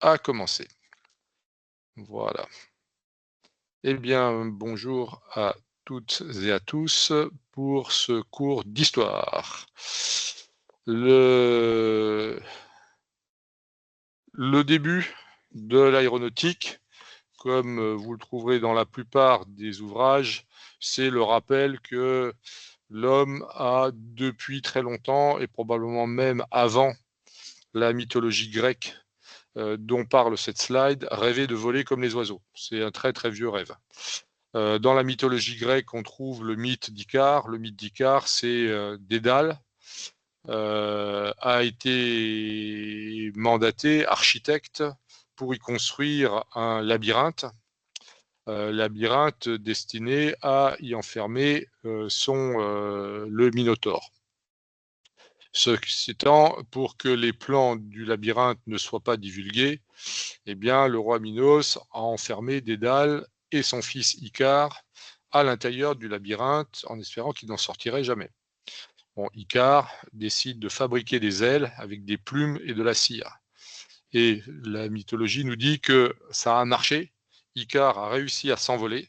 à commencer. Voilà. Eh bien, bonjour à toutes et à tous pour ce cours d'histoire. Le le début de l'aéronautique, comme, vous le trouverez dans la plupart des ouvrages, c'est le rappel que l'homme a depuis très longtemps et probablement même avant la mythologie grecque, dont parle cette slide, rêvé de voler comme les oiseaux. C'est un très, très vieux rêve. Dans la mythologie grecque, on trouve le mythe d'Icare. Le mythe d'Icare, c'est Dédale a été mandaté architecte pour y construire un labyrinthe destiné à y enfermer le Minotaure. Ceci étant, pour que les plans du labyrinthe ne soient pas divulgués, eh bien, le roi Minos a enfermé Dédale et son fils Icare à l'intérieur du labyrinthe en espérant qu'ils n'en sortiraient jamais. Bon, Icare décide de fabriquer des ailes avec des plumes et de la cire. Et la mythologie nous dit que ça a marché. Icare a réussi à s'envoler.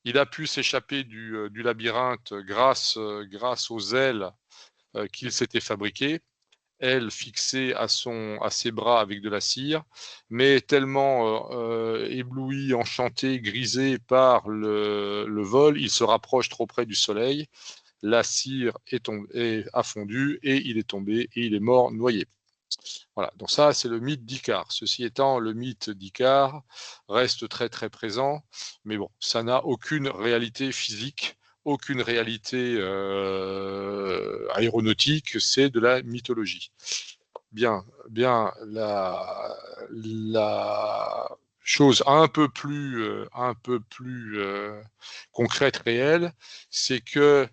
Il a pu s'échapper du labyrinthe grâce aux ailes qu'il s'était fabriquées, ailes fixées à ses bras avec de la cire, mais tellement ébloui, enchanté, grisé par le vol, il se rapproche trop près du soleil, la cire a fondu et il est tombé et il est mort noyé. Voilà, donc ça c'est le mythe d'Icare. Ceci étant, le mythe d'Icare reste très très présent, mais bon, ça n'a aucune réalité physique, aucune réalité aéronautique, c'est de la mythologie. Bien, la chose un peu plus concrète, réelle, c'est que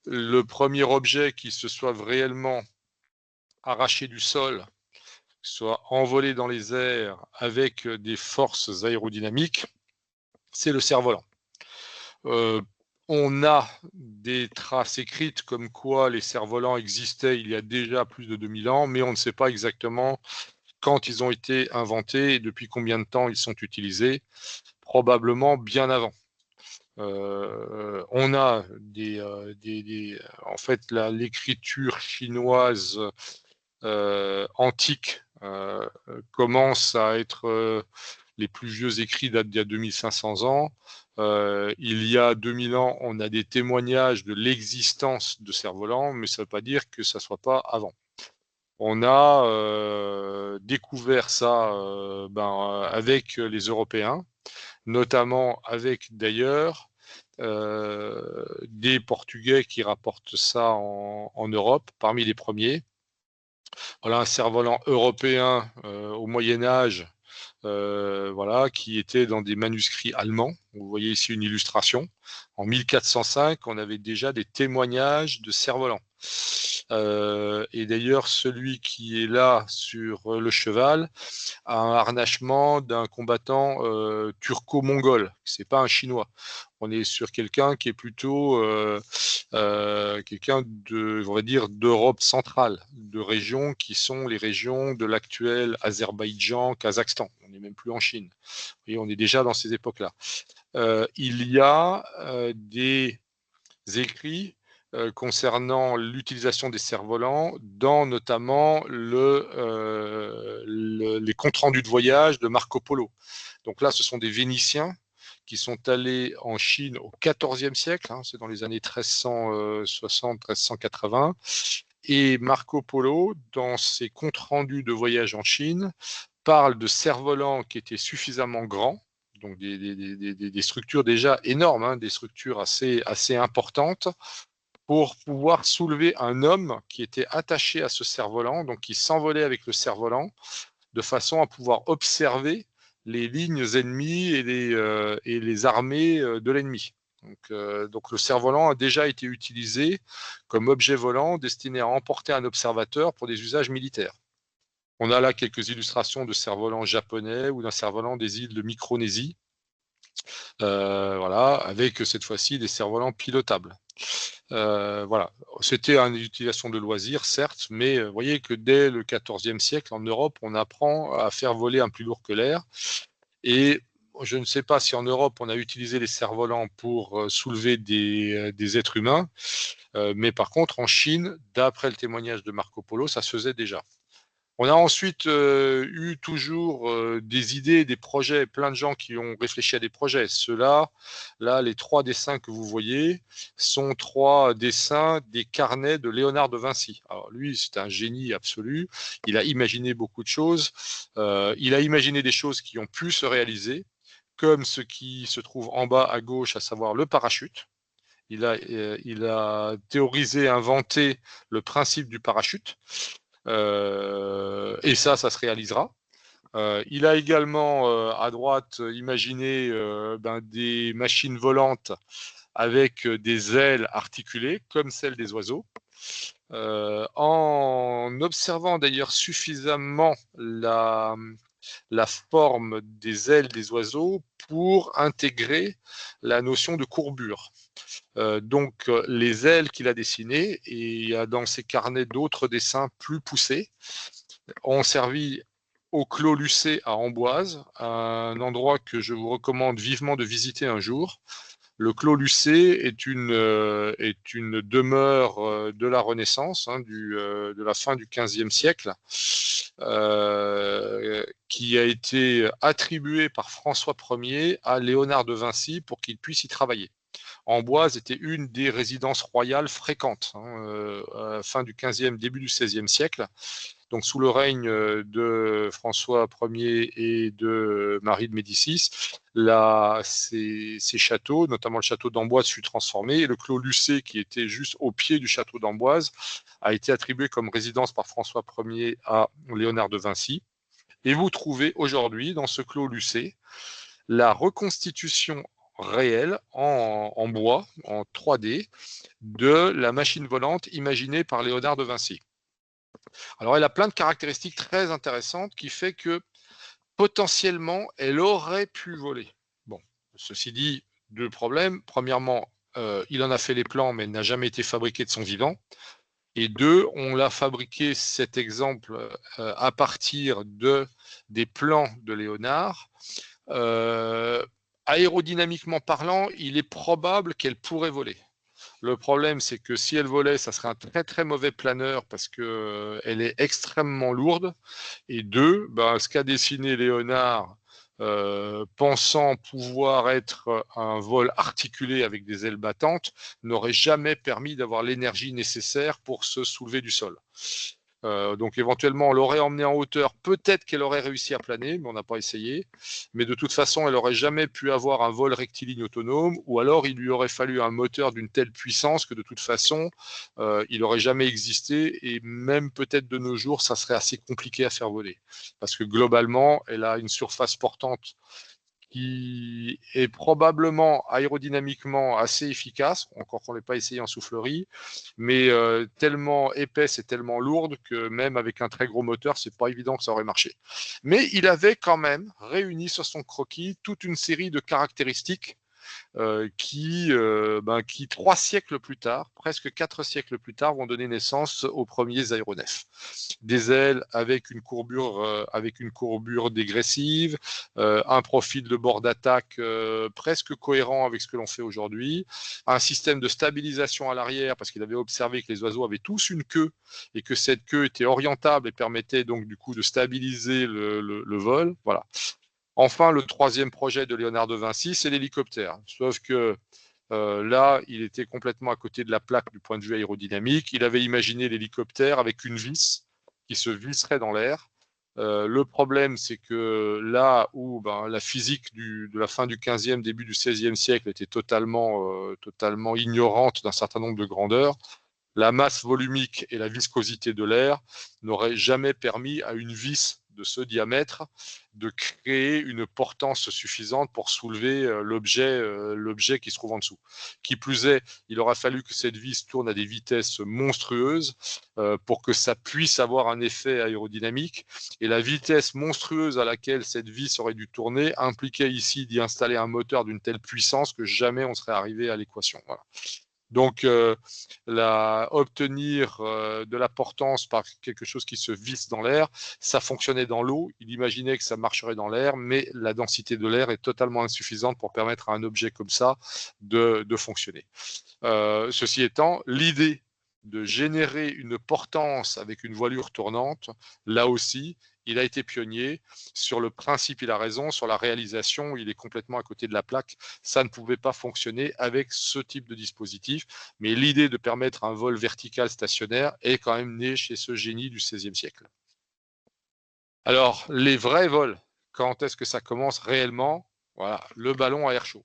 le premier objet qui se soit réellement arraché du sol, soit envolé dans les airs avec des forces aérodynamiques, c'est le cerf-volant. Euh, on a des traces écrites comme quoi les cerfs-volants existaient il y a déjà plus de 2000 ans, mais on ne sait pas exactement quand ils ont été inventés et depuis combien de temps ils sont utilisés, probablement bien avant. On a en fait, l'écriture chinoise antique commence à être les plus vieux écrits datent d'il y a 2500 ans. Il y a 2000 ans, on a des témoignages de l'existence de cerfs-volants, mais ça ne veut pas dire que ça ne soit pas avant. On a découvert ça avec les Européens, notamment avec d'ailleurs des Portugais qui rapportent ça en Europe, parmi les premiers. Voilà un cerf-volant européen au Moyen Âge, voilà, qui était dans des manuscrits allemands. Vous voyez ici une illustration. En 1405, on avait déjà des témoignages de cerfs-volants. Et d'ailleurs, celui qui est là sur le cheval a un harnachement d'un combattant turco-mongol. C'est pas un Chinois. On est sur quelqu'un qui est plutôt quelqu'un on va dire, d'Europe centrale, de régions qui sont les régions de l'actuel Azerbaïdjan, Kazakhstan. On n'est même plus en Chine. Et on est déjà dans ces époques-là. Il y a des écrits concernant l'utilisation des cerfs-volants dans notamment les comptes rendus de voyage de Marco Polo. Donc là, ce sont des Vénitiens qui sont allés en Chine au XIVe siècle, hein, c'est dans les années 1360-1380, et Marco Polo, dans ses comptes rendus de voyage en Chine, parle de cerfs-volants qui étaient suffisamment grands, donc des structures déjà énormes, hein, des structures assez importantes, pour pouvoir soulever un homme qui était attaché à ce cerf-volant, donc qui s'envolait avec le cerf-volant, de façon à pouvoir observer les lignes ennemies et les armées de l'ennemi. Donc le cerf-volant a déjà été utilisé comme objet volant destiné à emporter un observateur pour des usages militaires. On a là quelques illustrations de cerfs-volants japonais ou d'un cerf-volant des îles de Micronésie, voilà, avec cette fois-ci des cerfs-volants pilotables. Voilà, c'était une utilisation de loisir, certes, mais vous voyez que dès le XIVe siècle, en Europe, on apprend à faire voler un plus lourd que l'air. Et je ne sais pas si en Europe, on a utilisé les cerfs-volants pour soulever des êtres humains, mais par contre, en Chine, d'après le témoignage de Marco Polo, ça se faisait déjà. On a ensuite eu toujours des idées, des projets, plein de gens qui ont réfléchi à des projets. Ceux-là, là, les 3 dessins que vous voyez sont 3 dessins des carnets de Léonard de Vinci. Alors lui, c'est un génie absolu. Il a imaginé beaucoup de choses. Il a imaginé des choses qui ont pu se réaliser, comme ce qui se trouve en bas à gauche, à savoir le parachute. Il a théorisé, inventé le principe du parachute. Et ça se réalisera. Il a également à droite imaginé des machines volantes avec des ailes articulées comme celles des oiseaux. En observant d'ailleurs suffisamment la forme des ailes des oiseaux pour intégrer la notion de courbure. Donc les ailes qu'il a dessinées, et il y a dans ses carnets d'autres dessins plus poussés, ont servi au Clos Lucé à Amboise, un endroit que je vous recommande vivement de visiter un jour. Le Clos Lucé est une demeure de la Renaissance, de la fin du XVe siècle, qui a été attribuée par François Ier à Léonard de Vinci pour qu'il puisse y travailler. Amboise était une des résidences royales fréquentes, fin du XVe, début du XVIe siècle. Donc sous le règne de François Ier et de Marie de Médicis, ces châteaux, notamment le château d'Amboise, fut transformé, et le Clos Lucé, qui était juste au pied du château d'Amboise, a été attribué comme résidence par François Ier à Léonard de Vinci. Et vous trouvez aujourd'hui, dans ce Clos Lucé, la reconstitution réelle en bois, en 3D, de la machine volante imaginée par Léonard de Vinci. Alors, elle a plein de caractéristiques très intéressantes qui fait que potentiellement, elle aurait pu voler. Bon, ceci dit, 2 problèmes. Premièrement, il en a fait les plans, mais elle n'a jamais été fabriquée de son vivant. Et 2, on l'a fabriqué, cet exemple, à partir des plans de Léonard. Aérodynamiquement parlant, il est probable qu'elle pourrait voler. Le problème, c'est que si elle volait, ça serait un très très mauvais planeur parce que elle est extrêmement lourde. Et 2, ce qu'a dessiné Léonard, pensant pouvoir être un vol articulé avec des ailes battantes, n'aurait jamais permis d'avoir l'énergie nécessaire pour se soulever du sol. Donc éventuellement, on l'aurait emmenée en hauteur, peut-être qu'elle aurait réussi à planer, mais on n'a pas essayé. Mais de toute façon, elle n'aurait jamais pu avoir un vol rectiligne autonome, ou alors il lui aurait fallu un moteur d'une telle puissance que de toute façon, il n'aurait jamais existé, et même peut-être de nos jours, ça serait assez compliqué à faire voler. Parce que globalement, elle a une surface portante qui est probablement aérodynamiquement assez efficace, encore qu'on ne l'ait pas essayé en soufflerie, mais tellement épaisse et tellement lourde que même avec un très gros moteur, c'est pas évident que ça aurait marché. Mais il avait quand même réuni sur son croquis toute une série de caractéristiques qui 3 siècles plus tard, presque 4 siècles plus tard, vont donner naissance aux premiers aéronefs. Des ailes avec une courbure dégressive, un profil de bord d'attaque presque cohérent avec ce que l'on fait aujourd'hui, un système de stabilisation à l'arrière, parce qu'il avait observé que les oiseaux avaient tous une queue et que cette queue était orientable et permettait donc du coup de stabiliser le vol. Voilà. Enfin, le 3e projet de Léonard de Vinci, c'est l'hélicoptère. Sauf que là, il était complètement à côté de la plaque du point de vue aérodynamique. Il avait imaginé l'hélicoptère avec une vis qui se visserait dans l'air. Le problème, c'est que là où la physique de la fin du 15e, début du 16e siècle était totalement ignorante d'un certain nombre de grandeurs, la masse volumique et la viscosité de l'air n'auraient jamais permis à une vis de ce diamètre de créer une portance suffisante pour soulever l'objet qui se trouve en dessous. Qui plus est, il aura fallu que cette vis tourne à des vitesses monstrueuses pour que ça puisse avoir un effet aérodynamique. Et la vitesse monstrueuse à laquelle cette vis aurait dû tourner impliquait ici d'y installer un moteur d'une telle puissance que jamais on serait arrivé à l'équation. Voilà. Donc, obtenir de la portance par quelque chose qui se visse dans l'air, ça fonctionnait dans l'eau. Il imaginait que ça marcherait dans l'air, mais la densité de l'air est totalement insuffisante pour permettre à un objet comme ça de fonctionner. Ceci étant, l'idée de générer une portance avec une voilure tournante, là aussi, il a été pionnier. Sur le principe, il a raison. Sur la réalisation, il est complètement à côté de la plaque. Ça ne pouvait pas fonctionner avec ce type de dispositif. Mais l'idée de permettre un vol vertical stationnaire est quand même née chez ce génie du XVIe siècle. Alors, les vrais vols, quand est-ce que ça commence réellement? Voilà, le ballon à air chaud.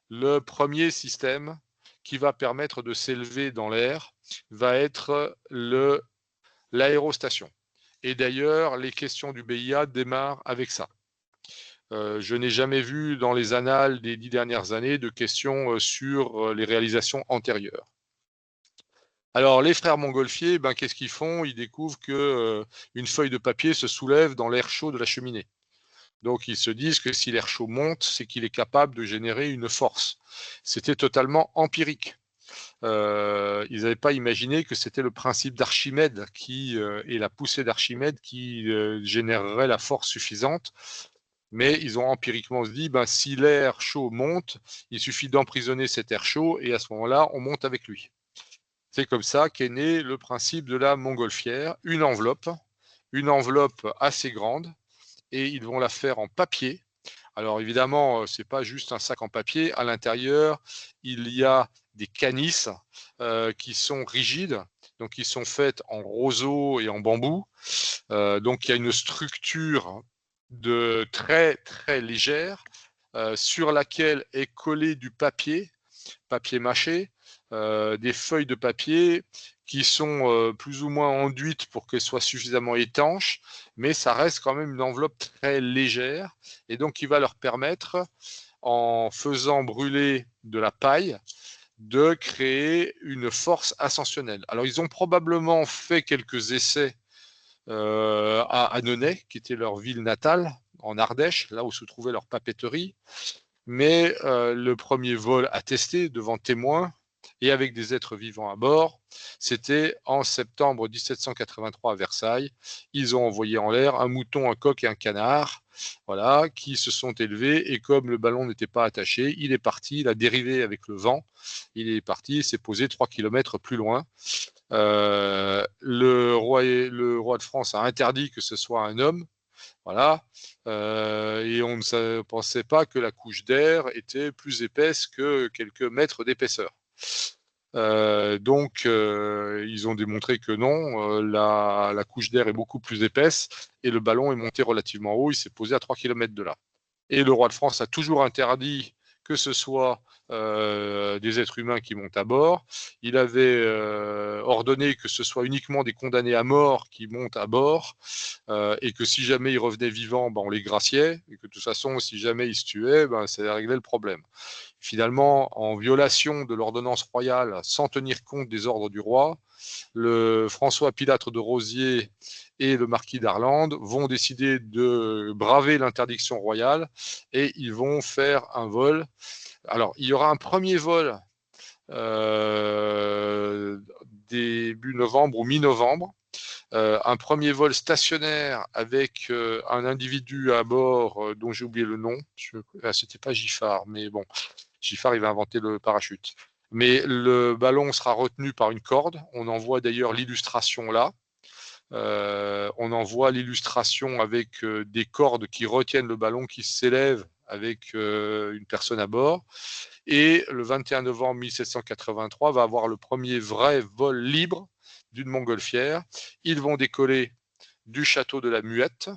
Le premier système qui va permettre de s'élever dans l'air va être l'aérostation. Et d'ailleurs, les questions du BIA démarrent avec ça. Je n'ai jamais vu dans les annales des 10 dernières années de questions sur les réalisations antérieures. Alors, les frères Montgolfier, ben, qu'est-ce qu'ils font? Ils découvrent que une feuille de papier se soulève dans l'air chaud de la cheminée. Donc, ils se disent que si l'air chaud monte, c'est qu'il est capable de générer une force. C'était totalement empirique. Ils n'avaient pas imaginé que c'était le principe d'Archimède et la poussée d'Archimède qui générerait la force suffisante. Mais ils ont empiriquement se dit, ben, si l'air chaud monte, il suffit d'emprisonner cet air chaud et à ce moment-là, on monte avec lui. C'est comme ça qu'est né le principe de la montgolfière, une enveloppe assez grande, et ils vont la faire en papier. Alors évidemment, c'est pas juste un sac en papier. À l'intérieur, il y a des canisses qui sont rigides, donc qui sont faites en roseau et en bambou. Donc il y a une structure de très très légère sur laquelle est collé du papier mâché, des feuilles de papier qui sont plus ou moins enduites pour qu'elles soient suffisamment étanches, mais ça reste quand même une enveloppe très légère et donc qui va leur permettre, en faisant brûler de la paille, de créer une force ascensionnelle. Alors ils ont probablement fait quelques essais à Annonay, qui était leur ville natale, en Ardèche, là où se trouvait leur papeterie. Mais le premier vol attesté devant témoins et avec des êtres vivants à bord, c'était en septembre 1783 à Versailles. Ils ont envoyé en l'air un mouton, un coq et un canard, voilà, qui se sont élevés. Et comme le ballon n'était pas attaché, il est parti, il a dérivé avec le vent. Il est parti, il s'est posé 3 km plus loin. Le roi de France a interdit que ce soit un homme. Voilà. Et on ne pensait pas que la couche d'air était plus épaisse que quelques mètres d'épaisseur. Donc, ils ont démontré que non, la couche d'air est beaucoup plus épaisse et le ballon est monté relativement haut. Il s'est posé à 3 km de là. Et le roi de France a toujours interdit que ce soit des êtres humains qui montent à bord. Il avait ordonné que ce soit uniquement des condamnés à mort qui montent à bord et que si jamais ils revenaient vivants, ben, on les graciait et que de toute façon, si jamais ils se tuaient, ben, ça réglait le problème. Finalement, en violation de l'ordonnance royale, sans tenir compte des ordres du roi, le François Pilâtre de Rosiers et le marquis d'Arlande vont décider de braver l'interdiction royale et ils vont faire un vol. Alors, il y aura un premier vol début novembre ou mi-novembre, un premier vol stationnaire avec un individu à bord dont j'ai oublié le nom. C'était pas Giffard, mais bon, Giffard, il va inventer le parachute. Mais le ballon sera retenu par une corde. On en voit d'ailleurs l'illustration là. On en voit l'illustration avec des cordes qui retiennent le ballon qui s'élève avec une personne à bord. Et le 21 novembre 1783 va avoir le premier vrai vol libre d'une montgolfière. Ils vont décoller du château de la Muette.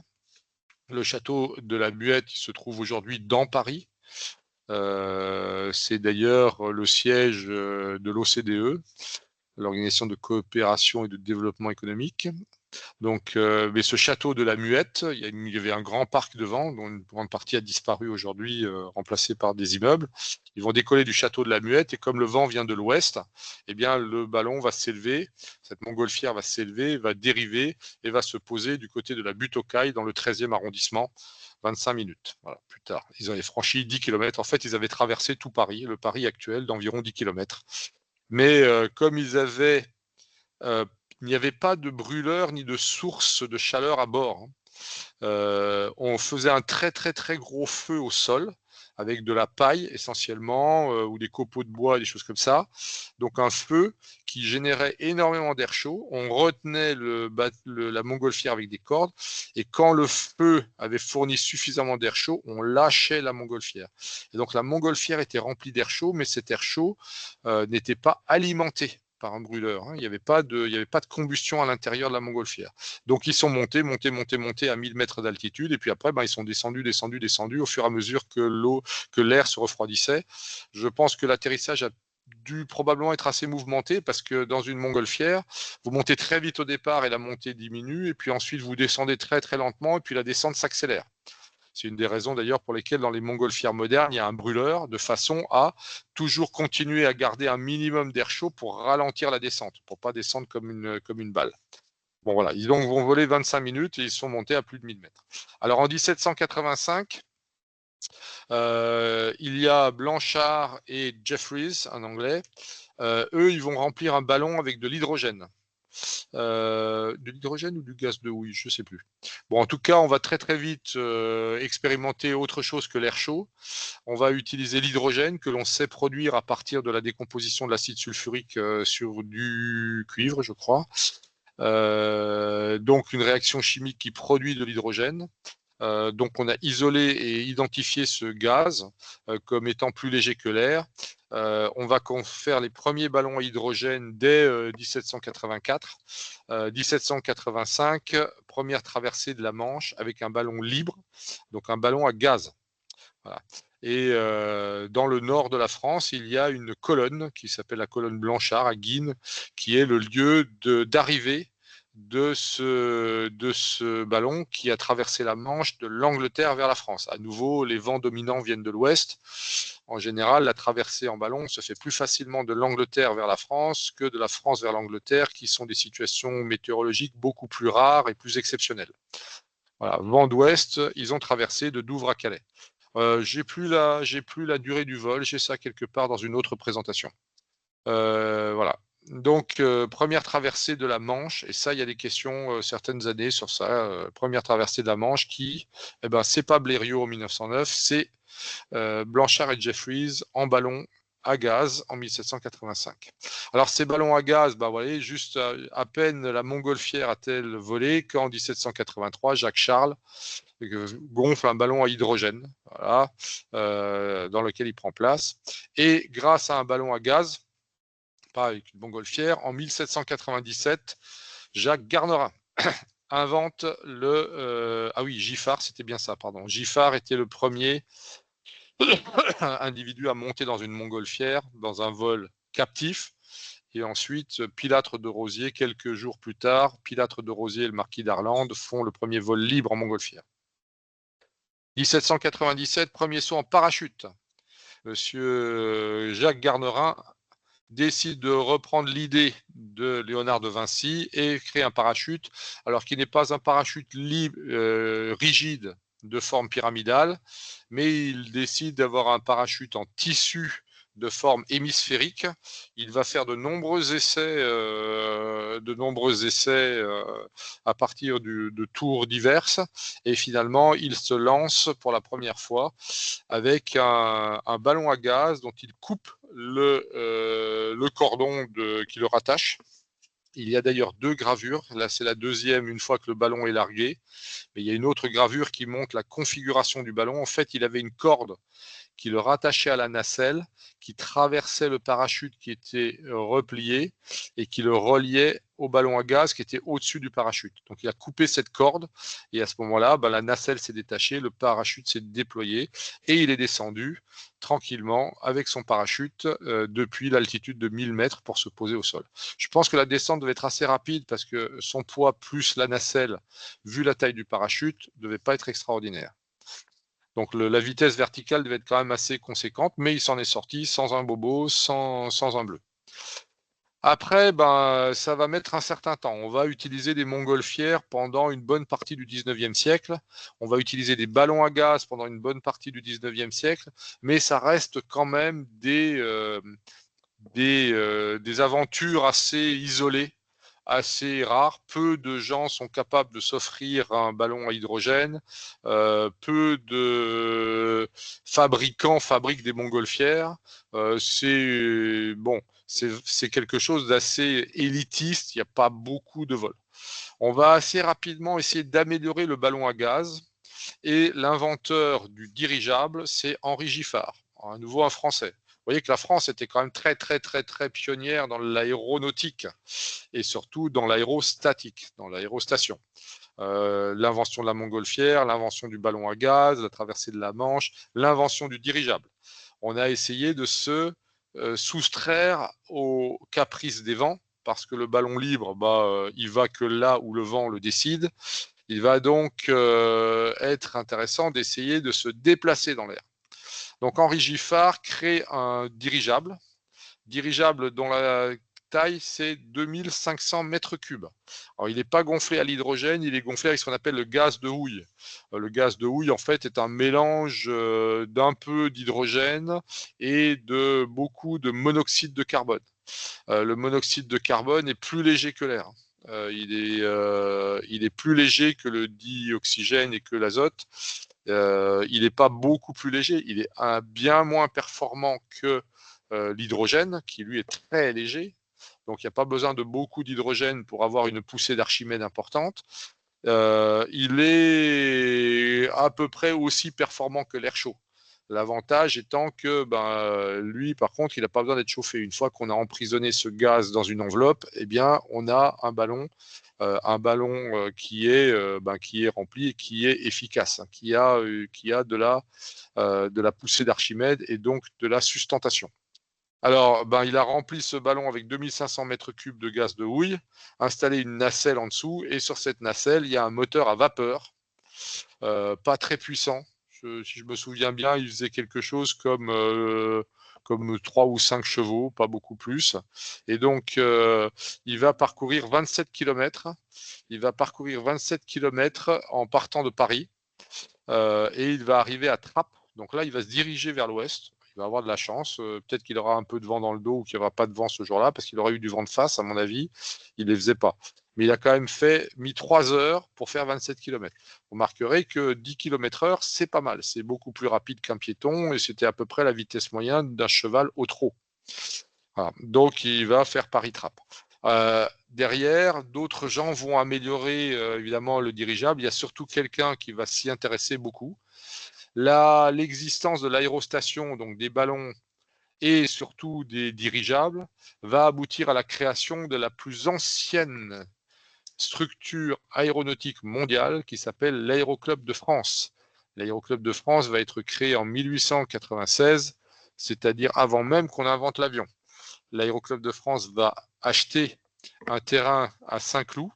Le château de la Muette, il se trouve aujourd'hui dans Paris. C'est d'ailleurs le siège de l'OCDE, l'Organisation de coopération et de développement économique. Donc, mais ce château de la Muette, il y avait un grand parc devant, dont une grande partie a disparu aujourd'hui, remplacé par des immeubles. Ils vont décoller du château de la Muette et comme le vent vient de l'ouest, eh bien le ballon va s'élever, cette montgolfière va s'élever, va dériver et va se poser du côté de la butte aux Cailles dans le 13e arrondissement. 25 minutes, voilà, plus tard. Ils avaient franchi 10 km. En fait, ils avaient traversé tout Paris, le Paris actuel d'environ 10 km. Mais comme il n'y avait pas de brûleur ni de source de chaleur à bord, hein. On faisait un très, très, très gros feu au sol avec de la paille essentiellement, ou des copeaux de bois, des choses comme ça. Donc un feu qui générait énormément d'air chaud. On retenait la montgolfière avec des cordes et quand le feu avait fourni suffisamment d'air chaud, on lâchait la montgolfière. Et donc la montgolfière était remplie d'air chaud, mais cet air chaud n'était pas alimenté par un brûleur, hein. Il n'y avait pas de combustion à l'intérieur de la montgolfière. Donc ils sont montés à 1000 mètres d'altitude et puis après ils sont descendus au fur et à mesure que l'air se refroidissait. Je pense que l'atterrissage a dû probablement être assez mouvementé parce que dans une montgolfière, vous montez très vite au départ et la montée diminue et puis ensuite vous descendez très très lentement et puis la descente s'accélère. C'est une des raisons d'ailleurs pour lesquelles dans les montgolfières modernes, il y a un brûleur de façon à toujours continuer à garder un minimum d'air chaud pour ralentir la descente, pour pas descendre comme une balle. Bon voilà, ils vont voler 25 minutes et ils sont montés à plus de 1000 mètres. Alors en 1785, il y a Blanchard et Jeffries, un anglais. Eux, ils vont remplir un ballon avec de l'hydrogène. De l'hydrogène ou du gaz de houille, je ne sais plus. Bon, en tout cas, on va très très vite expérimenter autre chose que l'air chaud. On va utiliser l'hydrogène que l'on sait produire à partir de la décomposition de l'acide sulfurique sur du cuivre, je crois. Donc une réaction chimique qui produit de l'hydrogène. Donc on a isolé et identifié ce gaz comme étant plus léger que l'air. On va faire les premiers ballons à hydrogène dès 1784. 1785, première traversée de la Manche avec un ballon libre, donc un ballon à gaz. Voilà. Et dans le nord de la France, il y a une colonne qui s'appelle la colonne Blanchard à Guînes, qui est le lieu d'arrivée de ce ballon qui a traversé la Manche de l'Angleterre vers la France. À nouveau, les vents dominants viennent de l'ouest. En général, la traversée en ballon se fait plus facilement de l'Angleterre vers la France que de la France vers l'Angleterre, qui sont des situations météorologiques beaucoup plus rares et plus exceptionnelles. Voilà, vent d'ouest, ils ont traversé de Douvres à Calais. J'ai plus la durée du vol, j'ai ça quelque part dans une autre présentation. Voilà. Donc, première traversée de la Manche, et ça, il y a des questions certaines années sur ça. Première traversée de la Manche qui, c'est pas Blériot en 1909, c'est Blanchard et Jeffries en ballon à gaz en 1785. Alors ces ballons à gaz, vous voyez, juste à peine la montgolfière a-t-elle volé qu'en 1783, Jacques Charles gonfle un ballon à hydrogène, voilà, dans lequel il prend place. Et grâce à un ballon à gaz, pas avec une montgolfière, en 1797, Jacques Garnerin invente Giffard, c'était bien ça, pardon. Giffard était le premier individu à monter dans une montgolfière, dans un vol captif. Et ensuite, Pilâtre de Rosiers, quelques jours plus tard, Pilâtre de Rosiers et le marquis d'Arlande font le premier vol libre en montgolfière. 1797, premier saut en parachute. Monsieur Jacques Garnerin décide de reprendre l'idée de Léonard de Vinci et crée un parachute, alors qu'il n'est pas un parachute rigide de forme pyramidale, mais il décide d'avoir un parachute en tissu de forme hémisphérique. Il va faire de nombreux essais à partir de tours diverses, et finalement il se lance pour la première fois avec un ballon à gaz dont il coupe le cordon qui le rattache. Il y a d'ailleurs 2 gravures. Là, c'est la deuxième une fois que le ballon est largué. Mais il y a une autre gravure qui montre la configuration du ballon. En fait, il avait une corde qui le rattachait à la nacelle, qui traversait le parachute qui était replié et qui le reliait au ballon à gaz qui était au-dessus du parachute. Donc il a coupé cette corde et à ce moment-là, la nacelle s'est détachée, le parachute s'est déployé et il est descendu tranquillement avec son parachute depuis l'altitude de 1000 mètres pour se poser au sol. Je pense que la descente devait être assez rapide parce que son poids plus la nacelle, vu la taille du parachute, ne devait pas être extraordinaire. Donc la vitesse verticale devait être quand même assez conséquente, mais il s'en est sorti sans un bobo, sans un bleu. Après, ça va mettre un certain temps. On va utiliser des montgolfières pendant une bonne partie du 19e siècle. On va utiliser des ballons à gaz pendant une bonne partie du 19e siècle, mais ça reste quand même des aventures assez isolées, assez rares. Peu de gens sont capables de s'offrir un ballon à hydrogène. Peu de fabricants fabriquent des montgolfières. C'est bon, c'est quelque chose d'assez élitiste. Il n'y a pas beaucoup de vols. On va assez rapidement essayer d'améliorer le ballon à gaz. Et l'inventeur du dirigeable, c'est Henri Giffard, à nouveau un Français. Vous voyez que la France était quand même très pionnière dans l'aéronautique et surtout dans l'aérostatique, dans l'aérostation. L'invention de la montgolfière, l'invention du ballon à gaz, la traversée de la Manche, l'invention du dirigeable. On a essayé de se soustraire aux caprices des vents, parce que le ballon libre, il va que là où le vent le décide. Il va donc être intéressant d'essayer de se déplacer dans l'air. Donc Henri Giffard crée un dirigeable dont la taille c'est 2500 mètres cubes. Alors il n'est pas gonflé à l'hydrogène, il est gonflé avec ce qu'on appelle le gaz de houille. Le gaz de houille en fait est un mélange d'un peu d'hydrogène et de beaucoup de monoxyde de carbone. Le monoxyde de carbone est plus léger que l'air. Il est plus léger que le dioxygène et que l'azote. Il n'est pas beaucoup plus léger, il est bien moins performant que l'hydrogène, qui lui est très léger. Donc il n'y a pas besoin de beaucoup d'hydrogène pour avoir une poussée d'Archimède importante. Il est à peu près aussi performant que l'air chaud. L'avantage étant que lui, par contre, il n'a pas besoin d'être chauffé. Une fois qu'on a emprisonné ce gaz dans une enveloppe, eh bien, on a un ballon qui est rempli et qui est efficace, hein, qui a de la poussée d'Archimède et donc de la sustentation. Alors, il a rempli ce ballon avec 2500 mètres cubes de gaz de houille, installé une nacelle en dessous, et sur cette nacelle, il y a un moteur à vapeur, pas très puissant. Si je me souviens bien, il faisait quelque chose comme 3 ou 5 chevaux, pas beaucoup plus. Et donc, il va parcourir 27 km. Il va parcourir 27 km en partant de Paris, et il va arriver à Trappes. Donc là, il va se diriger vers l'ouest. Il va avoir de la chance. Peut-être qu'il aura un peu de vent dans le dos ou qu'il n'y aura pas de vent ce jour-là, parce qu'il aurait eu du vent de face, à mon avis. Il ne les faisait pas. Mais il a quand même mis 3 heures pour faire 27 km. Vous remarquerez que 10 km/h, c'est pas mal. C'est beaucoup plus rapide qu'un piéton et c'était à peu près la vitesse moyenne d'un cheval au trot. Voilà. Donc, il va faire Paris-Trappes. Derrière, d'autres gens vont améliorer évidemment le dirigeable. Il y a surtout quelqu'un qui va s'y intéresser beaucoup. L'existence de l'aérostation, donc des ballons et surtout des dirigeables, va aboutir à la création de la plus ancienne structure aéronautique mondiale qui s'appelle l'Aéroclub de France. L'Aéroclub de France va être créé en 1896, c'est-à-dire avant même qu'on invente l'avion. L'Aéroclub de France va acheter un terrain à Saint-Cloud.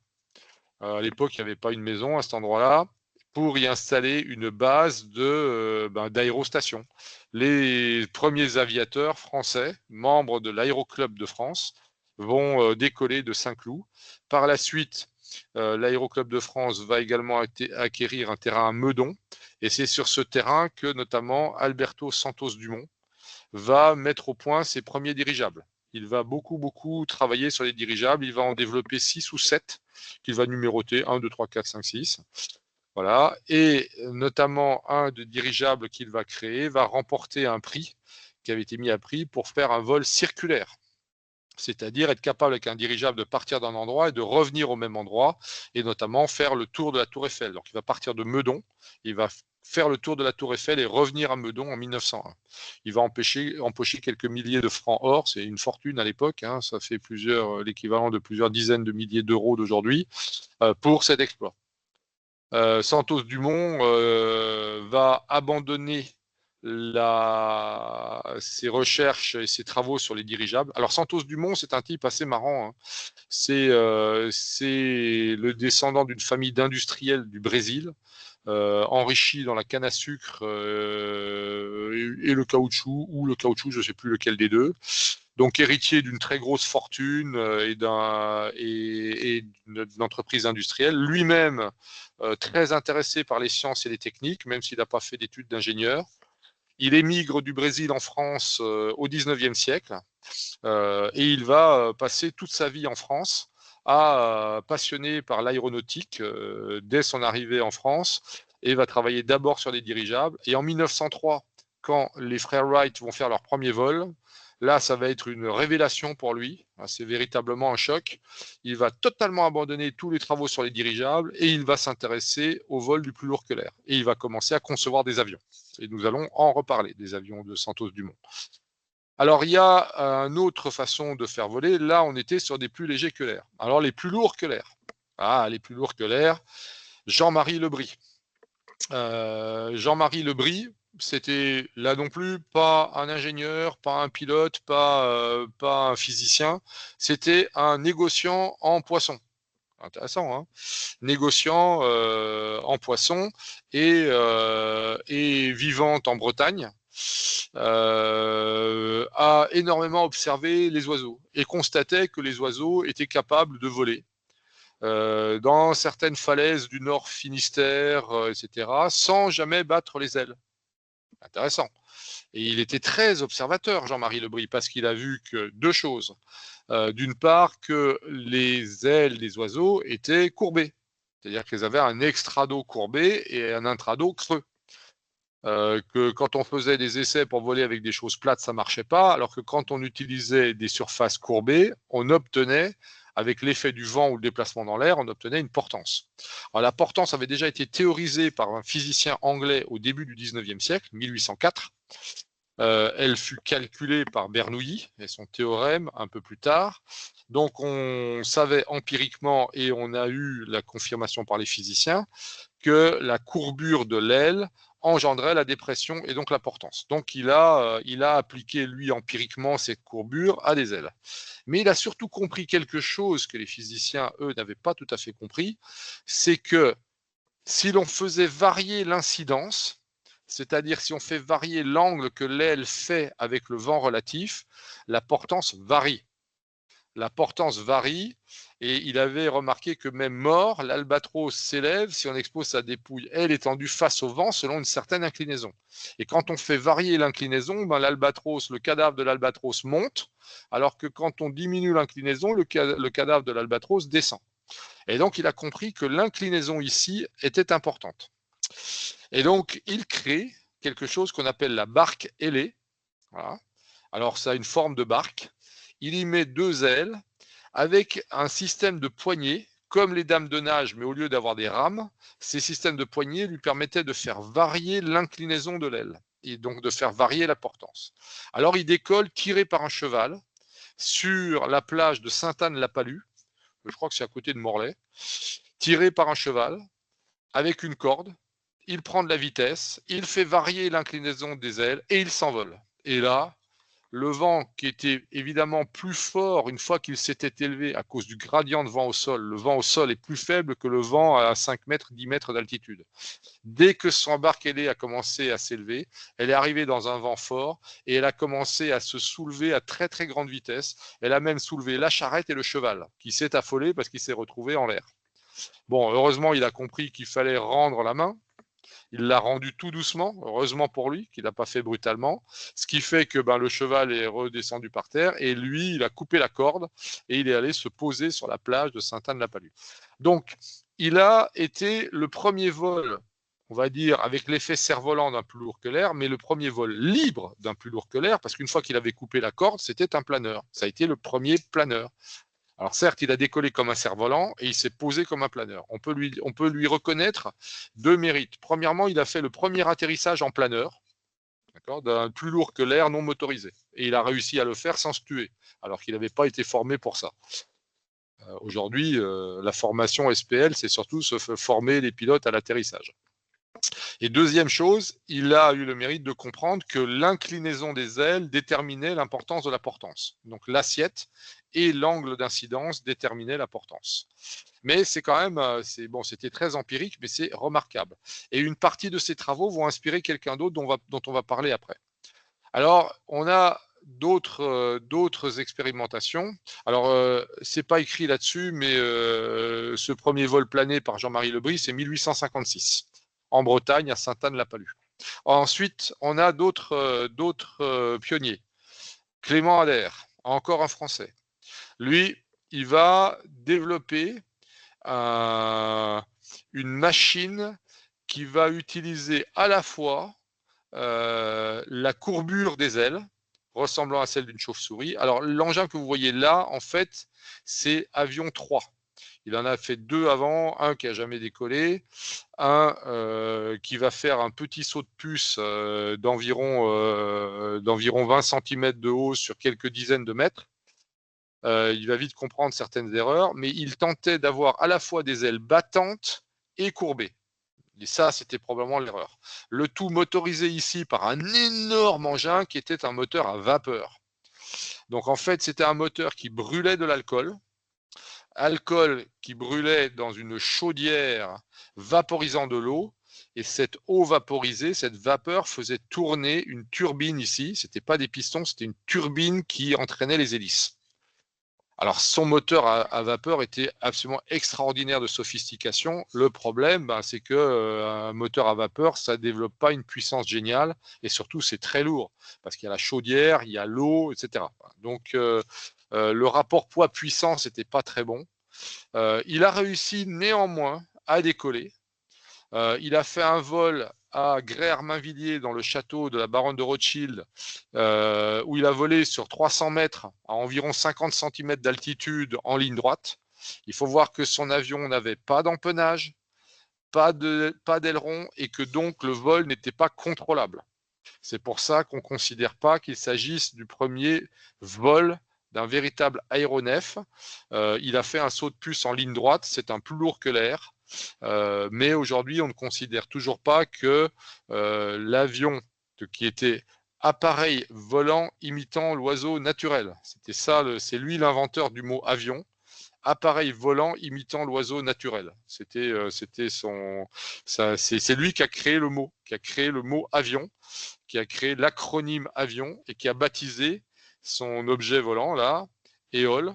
À l'époque, il n'y avait pas une maison à cet endroit-là, pour y installer une base d'aérostation. Les premiers aviateurs français, membres de l'Aéroclub de France, vont décoller de Saint-Cloud. Par la suite, l'Aéroclub de France va également acquérir un terrain à Meudon, et c'est sur ce terrain que notamment Alberto Santos Dumont va mettre au point ses premiers dirigeables. Il va beaucoup travailler sur les dirigeables. Il va en développer 6 ou 7 qu'il va numéroter 1, 2, 3, 4, 5, 6. Voilà. Et notamment un de dirigeables qu'il va créer va remporter un prix qui avait été mis à prix pour faire un vol circulaire. C'est-à-dire être capable avec un dirigeable de partir d'un endroit et de revenir au même endroit, et notamment faire le tour de la Tour Eiffel. Donc il va partir de Meudon, il va faire le tour de la Tour Eiffel et revenir à Meudon en 1901. Il va empocher quelques milliers de francs or, c'est une fortune à l'époque, hein, ça fait l'équivalent de plusieurs dizaines de milliers d'euros d'aujourd'hui, pour cet exploit. Santos Dumont va abandonner ses recherches et ses travaux sur les dirigeables. Alors Santos Dumont, c'est un type assez marrant, hein. C'est le descendant d'une famille d'industriels du Brésil, enrichi dans la canne à sucre et le caoutchouc, ou le caoutchouc, je ne sais plus lequel des deux. Donc héritier d'une très grosse fortune et d'une entreprise industrielle, lui-même très intéressé par les sciences et les techniques, même s'il n'a pas fait d'études d'ingénieur. Il émigre du Brésil en France au 19e siècle et il va passer toute sa vie en France passionné par l'aéronautique dès son arrivée en France et va travailler d'abord sur des dirigeables. Et en 1903, quand les frères Wright vont faire leur premier vol, là, ça va être une révélation pour lui. C'est véritablement un choc. Il va totalement abandonner tous les travaux sur les dirigeables et il va s'intéresser au vol du plus lourd que l'air. Et il va commencer à concevoir des avions. Et nous allons en reparler, des avions de Santos Dumont. Alors, il y a une autre façon de faire voler. Là, on était sur des plus légers que l'air. Alors, les plus lourds que l'air. Les plus lourds que l'air. Jean-Marie Lebris. Jean-Marie Lebris, c'était là non plus pas un ingénieur, pas un pilote, pas un physicien. C'était un négociant en poisson. Intéressant, hein. Négociant en poisson et vivant en Bretagne. A énormément observé les oiseaux et constatait que les oiseaux étaient capables de voler dans certaines falaises du Nord Finistère, etc., sans jamais battre les ailes. Intéressant. Et il était très observateur, Jean-Marie Lebris, parce qu'il a vu que deux choses. D'une part, que les ailes des oiseaux étaient courbées, c'est-à-dire qu'elles avaient un extrado courbé et un intrado creux. Que quand on faisait des essais pour voler avec des choses plates, ça marchait pas, alors que quand on utilisait des surfaces courbées, on obtenait, avec l'effet du vent ou le déplacement dans l'air, on obtenait une portance. Alors, la portance avait déjà été théorisée par un physicien anglais au début du 19e siècle, 1804. Elle fut calculée par Bernoulli et son théorème un peu plus tard. Donc on savait empiriquement, et on a eu la confirmation par les physiciens, que la courbure de l'aile engendrait la dépression et donc la portance. Donc il a appliqué, lui, empiriquement, cette courbure à des ailes. Mais il a surtout compris quelque chose que les physiciens, eux, n'avaient pas tout à fait compris, c'est que si l'on faisait varier l'incidence, c'est-à-dire si on fait varier l'angle que l'aile fait avec le vent relatif, la portance varie. La portance varie et il avait remarqué que même mort, l'albatros s'élève si on expose sa dépouille, elle, étendue face au vent selon une certaine inclinaison. Et quand on fait varier l'inclinaison, l'albatros, le cadavre de l'albatros monte, alors que quand on diminue l'inclinaison, le cadavre de l'albatros descend. Et donc, il a compris que l'inclinaison ici était importante. Et donc, il crée quelque chose qu'on appelle la barque ailée. Voilà. Alors, ça a une forme de barque. Il y met deux ailes avec un système de poignées, comme les dames de nage, mais au lieu d'avoir des rames, ces systèmes de poignées lui permettaient de faire varier l'inclinaison de l'aile et donc de faire varier la portance. Alors, il décolle tiré par un cheval sur la plage de Sainte-Anne-la-Palue, je crois que c'est à côté de Morlaix, tiré par un cheval avec une corde. Il prend de la vitesse, il fait varier l'inclinaison des ailes et il s'envole. Et là, le vent qui était évidemment plus fort une fois qu'il s'était élevé à cause du gradient de vent au sol, le vent au sol est plus faible que le vent à 5 mètres, 10 mètres d'altitude. Dès que son barque ailée a commencé à s'élever, elle est arrivée dans un vent fort et elle a commencé à se soulever à très très grande vitesse. Elle a même soulevé la charrette et le cheval qui s'est affolé parce qu'il s'est retrouvé en l'air. Bon, heureusement, il a compris qu'il fallait rendre la main. Il l'a rendu tout doucement, heureusement pour lui, qu'il n'a pas fait brutalement, ce qui fait que le cheval est redescendu par terre et lui, il a coupé la corde et il est allé se poser sur la plage de Sainte-Anne-la-Palue. Donc, il a été le premier vol, on va dire, avec l'effet cerf-volant d'un plus lourd que l'air, mais le premier vol libre d'un plus lourd que l'air, parce qu'une fois qu'il avait coupé la corde, c'était un planeur. Ça a été le premier planeur. Alors certes, il a décollé comme un cerf-volant et il s'est posé comme un planeur. On peut lui reconnaître deux mérites. Premièrement, il a fait le premier atterrissage en planeur, d'un plus lourd que l'air non motorisé. Et il a réussi à le faire sans se tuer, alors qu'il n'avait pas été formé pour ça. Aujourd'hui, la formation SPL, c'est surtout se former les pilotes à l'atterrissage. Et deuxième chose, il a eu le mérite de comprendre que l'inclinaison des ailes déterminait l'importance de la portance. Donc l'assiette et l'angle d'incidence déterminaient la portance. Mais c'est quand même, c'était très empirique, mais c'est remarquable. Et une partie de ces travaux vont inspirer quelqu'un d'autre dont on va parler après. Alors, on a d'autres expérimentations. Alors, c'est pas écrit là-dessus, mais ce premier vol plané par Jean-Marie Lebris, c'est 1856, en Bretagne, à Sainte-Anne-la-Palue. Ensuite, on a d'autres pionniers. Clément Ader, encore un Français. Lui, il va développer une machine qui va utiliser à la fois la courbure des ailes, ressemblant à celle d'une chauve-souris. Alors, l'engin que vous voyez là, en fait, c'est Avion 3. Il en a fait 2 avant, un qui n'a jamais décollé, un qui va faire un petit saut de puce d'environ 20 cm de haut sur quelques dizaines de mètres. Il va vite comprendre certaines erreurs, mais il tentait d'avoir à la fois des ailes battantes et courbées. Et ça, c'était probablement l'erreur. Le tout motorisé ici par un énorme engin qui était un moteur à vapeur. Donc en fait, c'était un moteur qui brûlait de l'alcool, alcool qui brûlait dans une chaudière vaporisant de l'eau, et cette eau vaporisée, cette vapeur faisait tourner une turbine ici. C'était pas des pistons, c'était une turbine qui entraînait les hélices. Alors, son moteur à vapeur était absolument extraordinaire de sophistication. Le problème, c'est que un moteur à vapeur, ça développe pas une puissance géniale, et surtout, c'est très lourd parce qu'il y a la chaudière, il y a l'eau, etc. Donc, le rapport poids-puissance n'était pas très bon. Il a réussi néanmoins à décoller. Il a fait un vol à Grès-Herminvilliers dans le château de la baronne de Rothschild, où il a volé sur 300 mètres à environ 50 cm d'altitude en ligne droite. Il faut voir que son avion n'avait pas d'empennage, pas d'aileron, et que donc le vol n'était pas contrôlable. C'est pour ça qu'on ne considère pas qu'il s'agisse du premier vol d'un véritable aéronef. Il a fait un saut de puce en ligne droite, c'est un plus lourd que l'air. Mais aujourd'hui, on ne considère toujours pas que l'avion qui était appareil volant imitant l'oiseau naturel, c'était ça, c'est lui l'inventeur du mot avion. Appareil volant imitant l'oiseau naturel. C'est lui qui a créé le mot avion, qui a créé l'acronyme avion et qui a baptisé son objet volant là, Éole.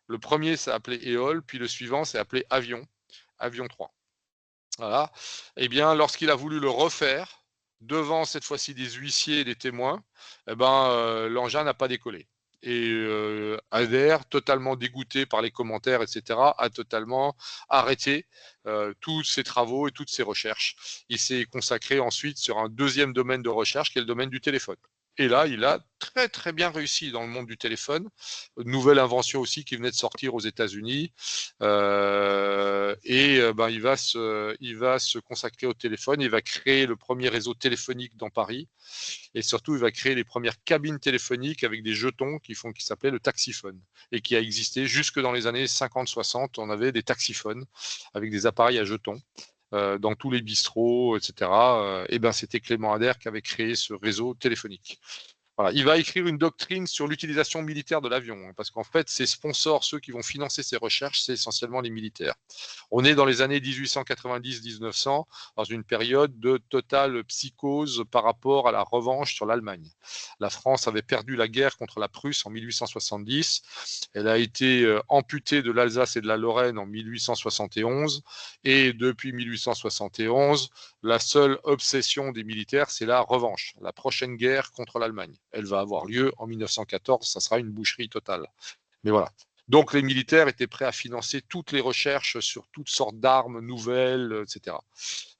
Le premier s'est appelé Éole, puis le suivant s'est appelé Avion 3. Voilà. Eh bien, lorsqu'il a voulu le refaire, devant cette fois-ci des huissiers et des témoins, l'engin n'a pas décollé. Et Adair, totalement dégoûté par les commentaires, etc., a totalement arrêté tous ses travaux et toutes ses recherches. Il s'est consacré ensuite sur un deuxième domaine de recherche, qui est le domaine du téléphone. Et là, il a très très bien réussi dans le monde du téléphone. Une nouvelle invention aussi qui venait de sortir aux États-Unis. Il va se consacrer au téléphone. Il va créer le premier réseau téléphonique dans Paris. Et surtout, il va créer les premières cabines téléphoniques avec des jetons qui s'appelait le taxiphone et qui a existé jusque dans les années 50-60. On avait des taxiphones avec des appareils à jetons. Dans tous les bistrots, etc. C'était Clément Ader qui avait créé ce réseau téléphonique. Voilà. Il va écrire une doctrine sur l'utilisation militaire de l'avion, parce qu'en fait, ses sponsors, ceux qui vont financer ses recherches, c'est essentiellement les militaires. On est dans les années 1890-1900, dans une période de totale psychose par rapport à la revanche sur l'Allemagne. La France avait perdu la guerre contre la Prusse en 1870. Elle a été amputée de l'Alsace et de la Lorraine en 1871. Et depuis 1871, la seule obsession des militaires, c'est la revanche, la prochaine guerre contre l'Allemagne. Elle va avoir lieu en 1914, ça sera une boucherie totale. Mais voilà. Donc les militaires étaient prêts à financer toutes les recherches sur toutes sortes d'armes nouvelles, etc.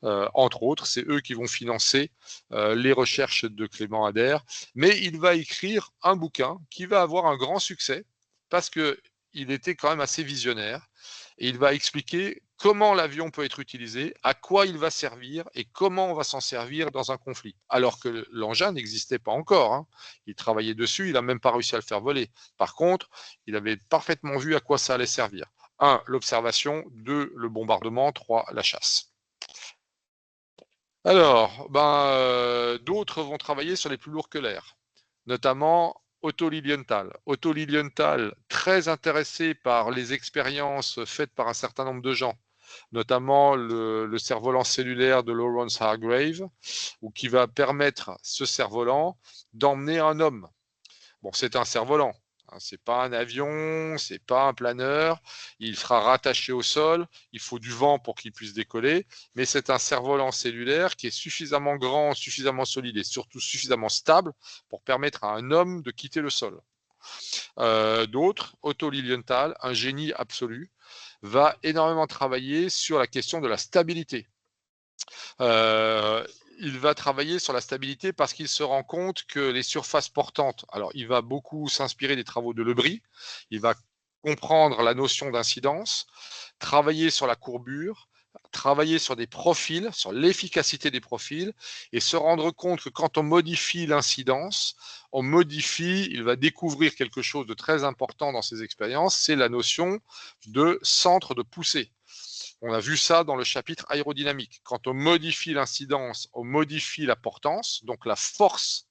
Entre autres, c'est eux qui vont financer les recherches de Clément Ader. Mais il va écrire un bouquin qui va avoir un grand succès parce qu'il était quand même assez visionnaire. Et il va expliquer comment l'avion peut être utilisé, à quoi il va servir et comment on va s'en servir dans un conflit. Alors que l'engin n'existait pas encore. Hein. Il travaillait dessus, il n'a même pas réussi à le faire voler. Par contre, il avait parfaitement vu à quoi ça allait servir. 1, l'observation, 2, le bombardement, 3, la chasse. Alors, d'autres vont travailler sur les plus lourds que l'air, notamment Otto Lilienthal. Otto Lilienthal, très intéressé par les expériences faites par un certain nombre de gens, notamment le cerf-volant cellulaire de Lawrence Hargrave, qui va permettre ce cerf-volant d'emmener un homme. Bon, c'est un cerf-volant, Hein, c'est pas un avion, c'est pas un planeur, il sera rattaché au sol, il faut du vent pour qu'il puisse décoller, mais c'est un cerf-volant cellulaire qui est suffisamment grand, suffisamment solide et surtout suffisamment stable pour permettre à un homme de quitter le sol. D'autres, Otto Lilienthal, un génie absolu, va énormément travailler sur la question de la stabilité. Il va travailler sur la stabilité parce qu'il se rend compte que les surfaces portantes, alors il va beaucoup s'inspirer des travaux de Lebris, il va comprendre la notion d'incidence, travailler sur la courbure, travailler sur des profils, sur l'efficacité des profils, et se rendre compte que quand on modifie l'incidence, il va découvrir quelque chose de très important dans ses expériences, c'est la notion de centre de poussée. On a vu ça dans le chapitre aérodynamique. Quand on modifie l'incidence, on modifie la portance, donc la force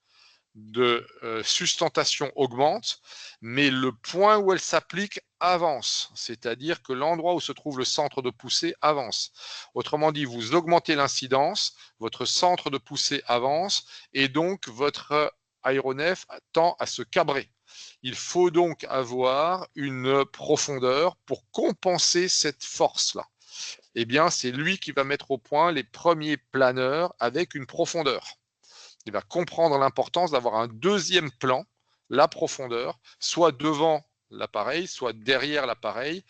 de sustentation augmente, mais le point où elle s'applique avance, c'est-à-dire que l'endroit où se trouve le centre de poussée avance. Autrement dit, vous augmentez l'incidence, votre centre de poussée avance, et donc votre aéronef tend à se cabrer. Il faut donc avoir une profondeur pour compenser cette force-là. Eh bien, c'est lui qui va mettre au point les premiers planeurs avec une profondeur. Il va comprendre l'importance d'avoir un deuxième plan, la profondeur, soit devant l'appareil, soit derrière l'appareil,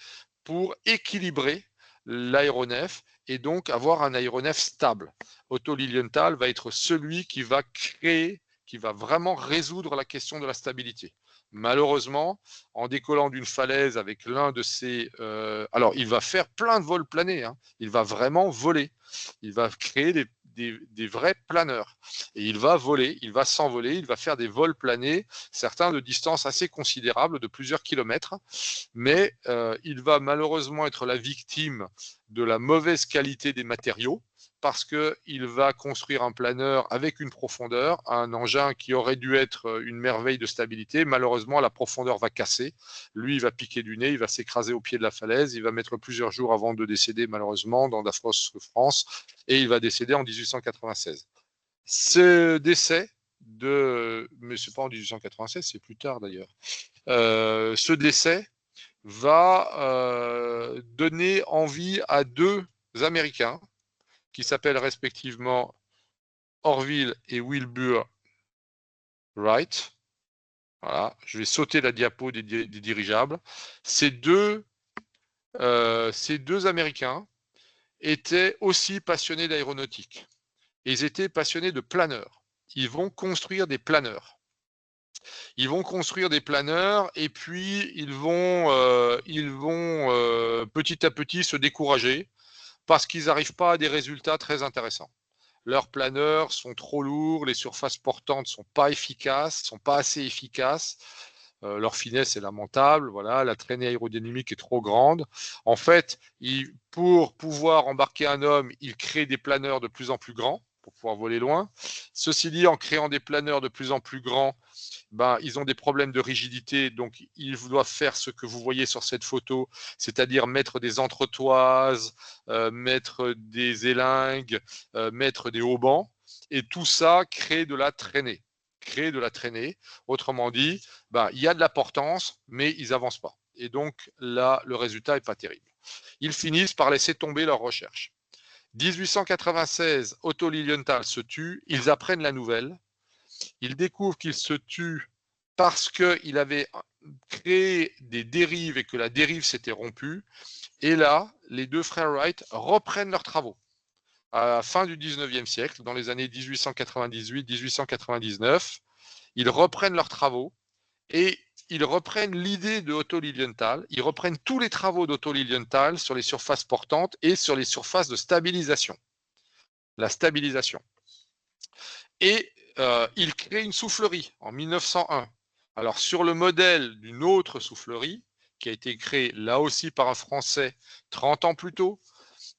pour équilibrer l'aéronef et donc avoir un aéronef stable. Otto Lilienthal va être celui qui va créer, qui va vraiment résoudre la question de la stabilité. Malheureusement, en décollant d'une falaise avec l'un de ses... alors, il va faire plein de vols planés, hein. Il va vraiment voler. Il va créer des vrais planeurs. Et il va voler, il va s'envoler, il va faire des vols planés, certains de distance assez considérable, de plusieurs kilomètres. Mais il va malheureusement être la victime de la mauvaise qualité des matériaux, parce qu'il va construire un planeur avec une profondeur, un engin qui aurait dû être une merveille de stabilité. Malheureusement, la profondeur va casser. Lui, il va piquer du nez, il va s'écraser au pied de la falaise, il va mettre plusieurs jours avant de décéder, malheureusement, dans d'affreuses souffrances, et il va décéder en 1896. Ce décès mais c'est pas en 1896, c'est plus tard d'ailleurs. Ce décès va donner envie à deux Américains qui s'appellent respectivement Orville et Wilbur Wright. Voilà, je vais sauter la diapo des dirigeables. Ces deux Américains étaient aussi passionnés d'aéronautique. Ils étaient passionnés de planeurs. Ils vont construire des planeurs. Ils vont construire des planeurs et puis ils vont petit à petit se décourager parce qu'ils n'arrivent pas à des résultats très intéressants. Leurs planeurs sont trop lourds, les surfaces portantes sont pas efficaces, sont pas assez efficaces. Leur finesse est lamentable, voilà, la traînée aérodynamique est trop grande. En fait, pour pouvoir embarquer un homme, ils créent des planeurs de plus en plus grands pour pouvoir voler loin. Ceci dit, en créant des planeurs de plus en plus grands, ils ont des problèmes de rigidité, donc ils doivent faire ce que vous voyez sur cette photo, c'est-à-dire mettre des entretoises, mettre des élingues, mettre des haubans, et tout ça crée de la traînée. Autrement dit, il y a de la portance, mais ils n'avancent pas. Et donc là, le résultat n'est pas terrible. Ils finissent par laisser tomber leurs recherches. 1896, Otto Lilienthal se tue, ils apprennent la nouvelle. Ils découvrent qu'il se tue parce qu'il avait créé des dérives et que la dérive s'était rompue. Et là, les deux frères Wright reprennent leurs travaux. À la fin du 19e siècle, dans les années 1898-1899, ils reprennent leurs travaux et ils reprennent l'idée de Otto Lilienthal. Ils reprennent tous les travaux d'Otto Lilienthal sur les surfaces portantes et sur les surfaces de stabilisation. La stabilisation. Et il crée une soufflerie en 1901. Alors, sur le modèle d'une autre soufflerie, qui a été créée là aussi par un Français 30 ans plus tôt,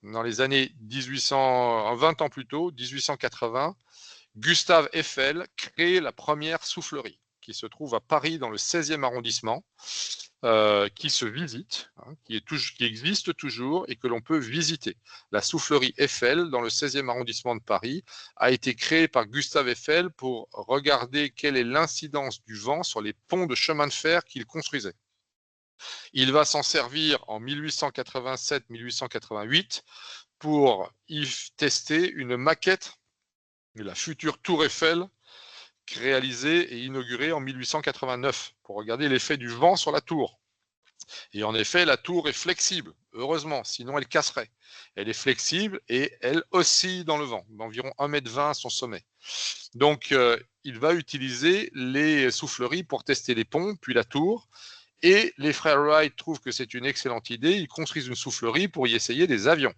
dans les années 20 ans plus tôt, 1880, Gustave Eiffel crée la première soufflerie, qui se trouve à Paris dans le 16e arrondissement. qui se visite, hein, qui existe toujours et que l'on peut visiter. La soufflerie Eiffel, dans le 16e arrondissement de Paris, a été créée par Gustave Eiffel pour regarder quelle est l'incidence du vent sur les ponts de chemin de fer qu'il construisait. Il va s'en servir en 1887-1888 pour y tester une maquette de la future tour Eiffel réalisée et inaugurée en 1889 pour regarder l'effet du vent sur la tour. Et en effet, la tour est flexible, heureusement, sinon elle casserait. Elle est flexible et elle oscille dans le vent, d'environ 1,20 m à son sommet. Donc, il va utiliser les souffleries pour tester les ponts, puis la tour. Et les frères Wright trouvent que c'est une excellente idée. Ils construisent une soufflerie pour y essayer des avions.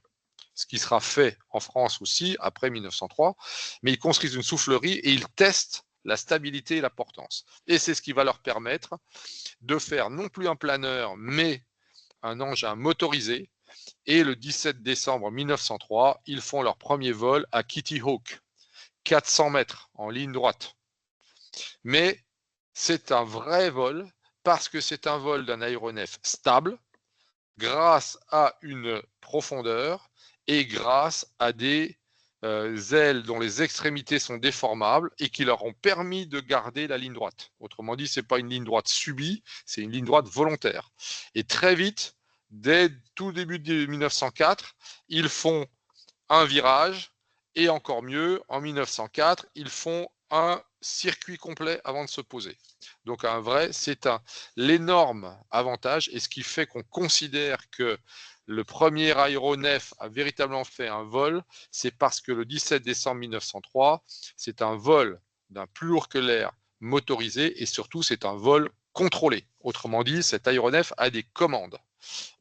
Ce qui sera fait en France aussi après 1903. Mais ils construisent une soufflerie et ils testent la stabilité et la portance. Et c'est ce qui va leur permettre de faire non plus un planeur, mais un engin motorisé. Et le 17 décembre 1903, ils font leur premier vol à Kitty Hawk, 400 mètres en ligne droite. Mais c'est un vrai vol parce que c'est un vol d'un aéronef stable grâce à une profondeur et grâce à des ailes dont les extrémités sont déformables et qui leur ont permis de garder la ligne droite. Autrement dit, ce n'est pas une ligne droite subie, c'est une ligne droite volontaire. Et très vite, dès tout début de 1904, ils font un virage et encore mieux, en 1904, ils font un circuit complet avant de se poser. Donc un vrai, c'est l'énorme avantage et ce qui fait qu'on considère que le premier aéronef a véritablement fait un vol, c'est parce que le 17 décembre 1903, c'est un vol d'un plus lourd que l'air motorisé et surtout c'est un vol contrôlé. Autrement dit, cet aéronef a des commandes.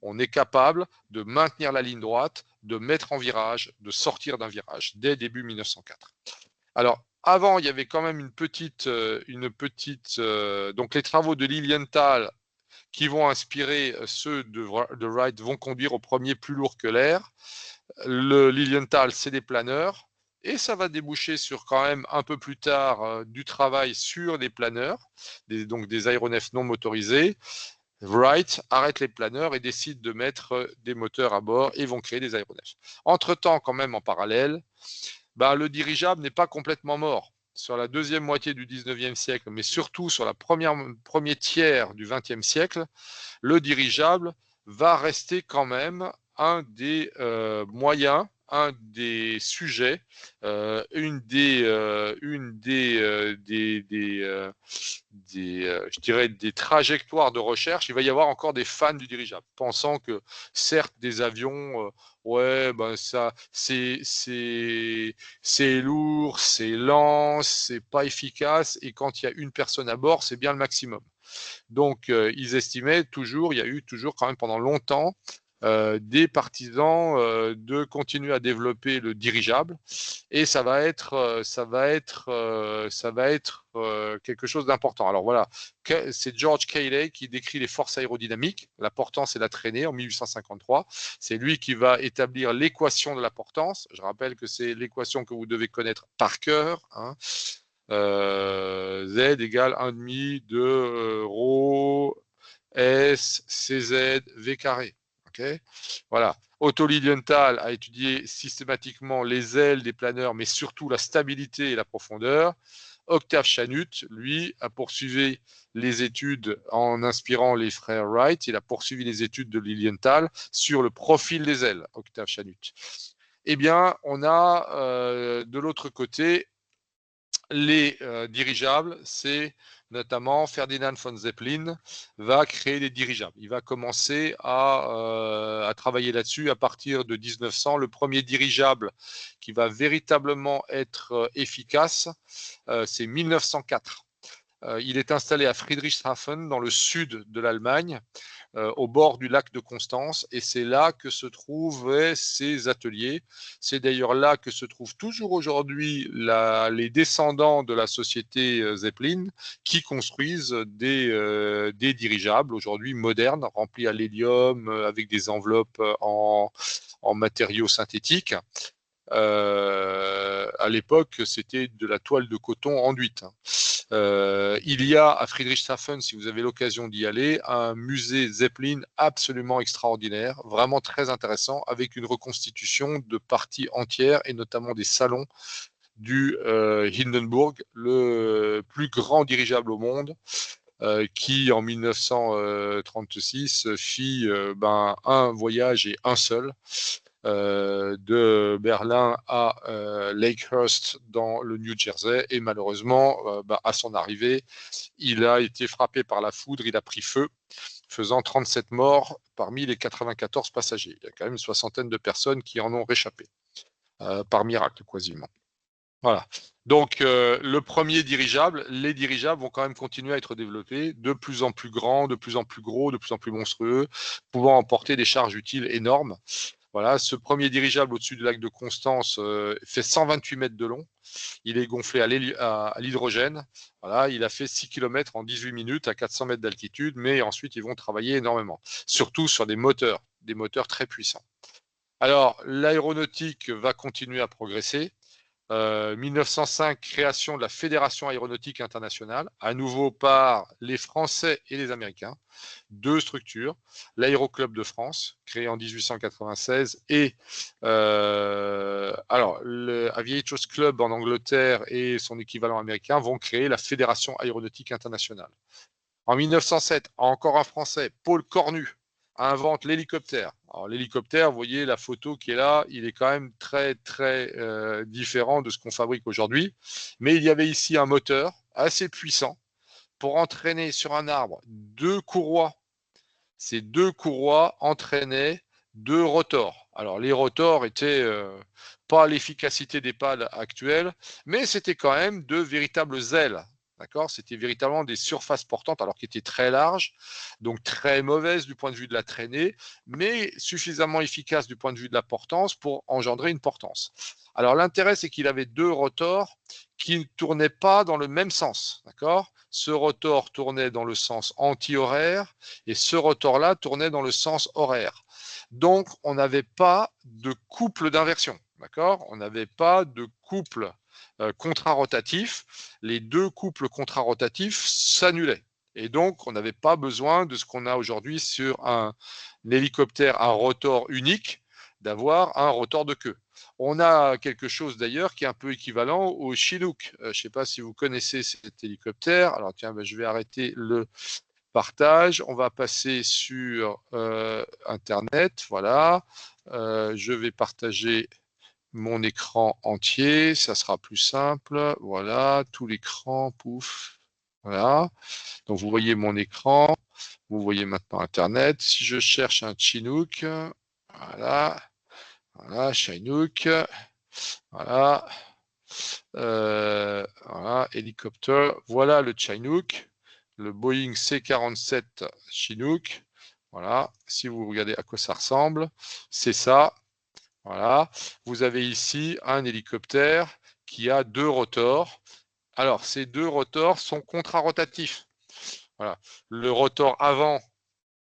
On est capable de maintenir la ligne droite, de mettre en virage, de sortir d'un virage dès début 1904. Alors, avant, il y avait quand même une petite donc les travaux de Lilienthal qui vont inspirer ceux de Wright vont conduire au premier plus lourd que l'air. Le Lilienthal, c'est des planeurs. Et ça va déboucher sur quand même un peu plus tard du travail sur des planeurs, donc des aéronefs non motorisés. Wright arrête les planeurs et décide de mettre des moteurs à bord et vont créer des aéronefs. Entre-temps, quand même en parallèle, le dirigeable n'est pas complètement mort. Sur la deuxième moitié du 19e siècle, mais surtout sur la premier tiers du 20e siècle, le dirigeable va rester quand même un des moyens, un des sujets, je dirais des trajectoires de recherche. Il va y avoir encore des fans du dirigeable, pensant que certes des avions, ça c'est lourd, c'est lent, c'est pas efficace, et quand il y a une personne à bord, c'est bien le maximum. Donc, ils estimaient toujours, il y a eu toujours quand même pendant longtemps des partisans de continuer à développer le dirigeable, et ça va être quelque chose d'important. Alors voilà, c'est George Cayley qui décrit les forces aérodynamiques, la portance et la traînée en 1853. C'est lui qui va établir l'équation de la portance. Je rappelle que c'est l'équation que vous devez connaître par cœur, hein. Z égale 1,5 de rho S CZ V carré. Okay, voilà. Otto Lilienthal a étudié systématiquement les ailes des planeurs, mais surtout la stabilité et la profondeur. Octave Chanute, lui, a poursuivi les études en inspirant les frères Wright. Il a poursuivi les études de Lilienthal sur le profil des ailes, Octave Chanute. Eh bien, on a de l'autre côté les dirigeables, c'est notamment Ferdinand von Zeppelin va créer des dirigeables. Il va commencer à travailler là-dessus à partir de 1900. Le premier dirigeable qui va véritablement être efficace, c'est 1904. Il est installé à Friedrichshafen, dans le sud de l'Allemagne, au bord du lac de Constance, et c'est là que se trouvaient ses ateliers. C'est d'ailleurs là que se trouvent toujours aujourd'hui les descendants de la société Zeppelin, qui construisent des dirigeables aujourd'hui modernes, remplis à l'hélium, avec des enveloppes en matériaux synthétiques. À l'époque, c'était de la toile de coton enduite. Il y a à Friedrichshafen, si vous avez l'occasion d'y aller, un musée Zeppelin absolument extraordinaire, vraiment très intéressant, avec une reconstitution de parties entières et notamment des salons du Hindenburg, le plus grand dirigeable au monde, qui en 1936 fit un voyage et un seul, de Berlin à Lakehurst dans le New Jersey, et malheureusement, à son arrivée, il a été frappé par la foudre, il a pris feu, faisant 37 morts parmi les 94 passagers. Il y a quand même une soixantaine de personnes qui en ont réchappé, par miracle quasiment. Voilà. Donc, le premier dirigeable, les dirigeables vont quand même continuer à être développés, de plus en plus grands, de plus en plus gros, de plus en plus monstrueux, pouvant emporter des charges utiles énormes. Voilà, ce premier dirigeable au-dessus du lac de Constance fait 128 mètres de long. Il est gonflé à l'hydrogène. Voilà, il a fait 6 km en 18 minutes à 400 mètres d'altitude, mais ensuite ils vont travailler énormément, surtout sur des moteurs très puissants. Alors, l'aéronautique va continuer à progresser. 1905, création de la Fédération aéronautique internationale, à nouveau par les Français et les Américains. Deux structures, l'Aéroclub de France, créé en 1896, et le Aviators Club en Angleterre et son équivalent américain vont créer la Fédération aéronautique internationale. En 1907, encore un Français, Paul Cornu, invente l'hélicoptère. Alors l'hélicoptère, vous voyez la photo qui est là, il est quand même très différent de ce qu'on fabrique aujourd'hui. Mais il y avait ici un moteur assez puissant pour entraîner sur un arbre deux courroies. Ces deux courroies entraînaient deux rotors. Alors les rotors étaient pas à l'efficacité des pales actuelles, mais c'était quand même de véritables ailes. D'accord, c'était véritablement des surfaces portantes, alors qui étaient très larges, donc très mauvaises du point de vue de la traînée, mais suffisamment efficaces du point de vue de la portance pour engendrer une portance. Alors l'intérêt, c'est qu'il avait deux rotors qui ne tournaient pas dans le même sens. D'accord, ce rotor tournait dans le sens anti-horaire et ce rotor-là tournait dans le sens horaire. Donc, on n'avait pas de couple d'inversion. D'accord, on n'avait pas de couple contrarotatif. Les deux couples contrarotatifs s'annulaient. Et donc, on n'avait pas besoin de ce qu'on a aujourd'hui sur un hélicoptère à rotor unique, d'avoir un rotor de queue. On a quelque chose d'ailleurs qui est un peu équivalent au Chinook. Je ne sais pas si vous connaissez cet hélicoptère. Alors tiens, je vais arrêter le partage. On va passer sur Internet. Voilà. Je vais partager mon écran entier. Ça sera plus simple. Voilà, tout l'écran. Pouf. Voilà. Donc vous voyez mon écran. Vous voyez maintenant Internet. Si je cherche un Chinook, voilà. Voilà, Chinook. Voilà. Voilà, hélicoptère. Voilà le Chinook, le Boeing C-47 Chinook. Voilà, si vous regardez à quoi ça ressemble, c'est ça. Voilà, vous avez ici un hélicoptère qui a deux rotors. Alors, ces deux rotors sont contrarotatifs. Voilà, le rotor avant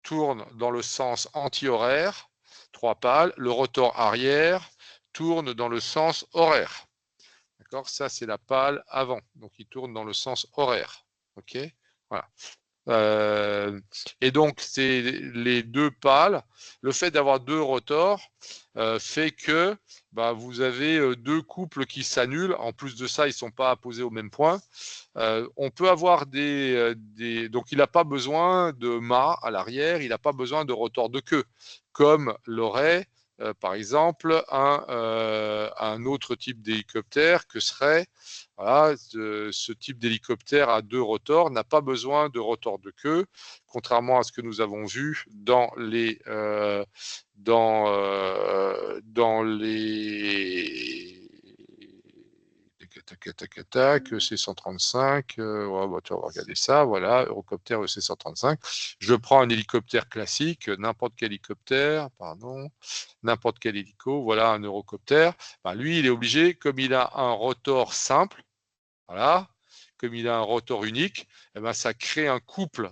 tourne dans le sens anti-horaire, 3 pales. Le rotor arrière tourne dans le sens horaire. D'accord, ça c'est la pale avant, donc il tourne dans le sens horaire. Ok, voilà. Et donc c'est les deux pales. Le fait d'avoir deux rotors fait que vous avez deux couples qui s'annulent. En plus de ça, ils ne sont pas apposés au même point. On peut avoir donc il n'a pas besoin de mât à l'arrière, il n'a pas besoin de rotor de queue, comme l'aurait par exemple un autre type d'hélicoptère que serait voilà, ce type d'hélicoptère à deux rotors n'a pas besoin de rotor de queue, contrairement à ce que nous avons vu dans les C-135, on va regarder ça, voilà, Eurocopter C-135. Je prends un hélicoptère classique, n'importe quel hélicoptère, pardon, n'importe quel hélico, voilà un Eurocopter. Lui, il est obligé, comme il a un rotor simple, voilà, comme il a un rotor unique, ça crée un couple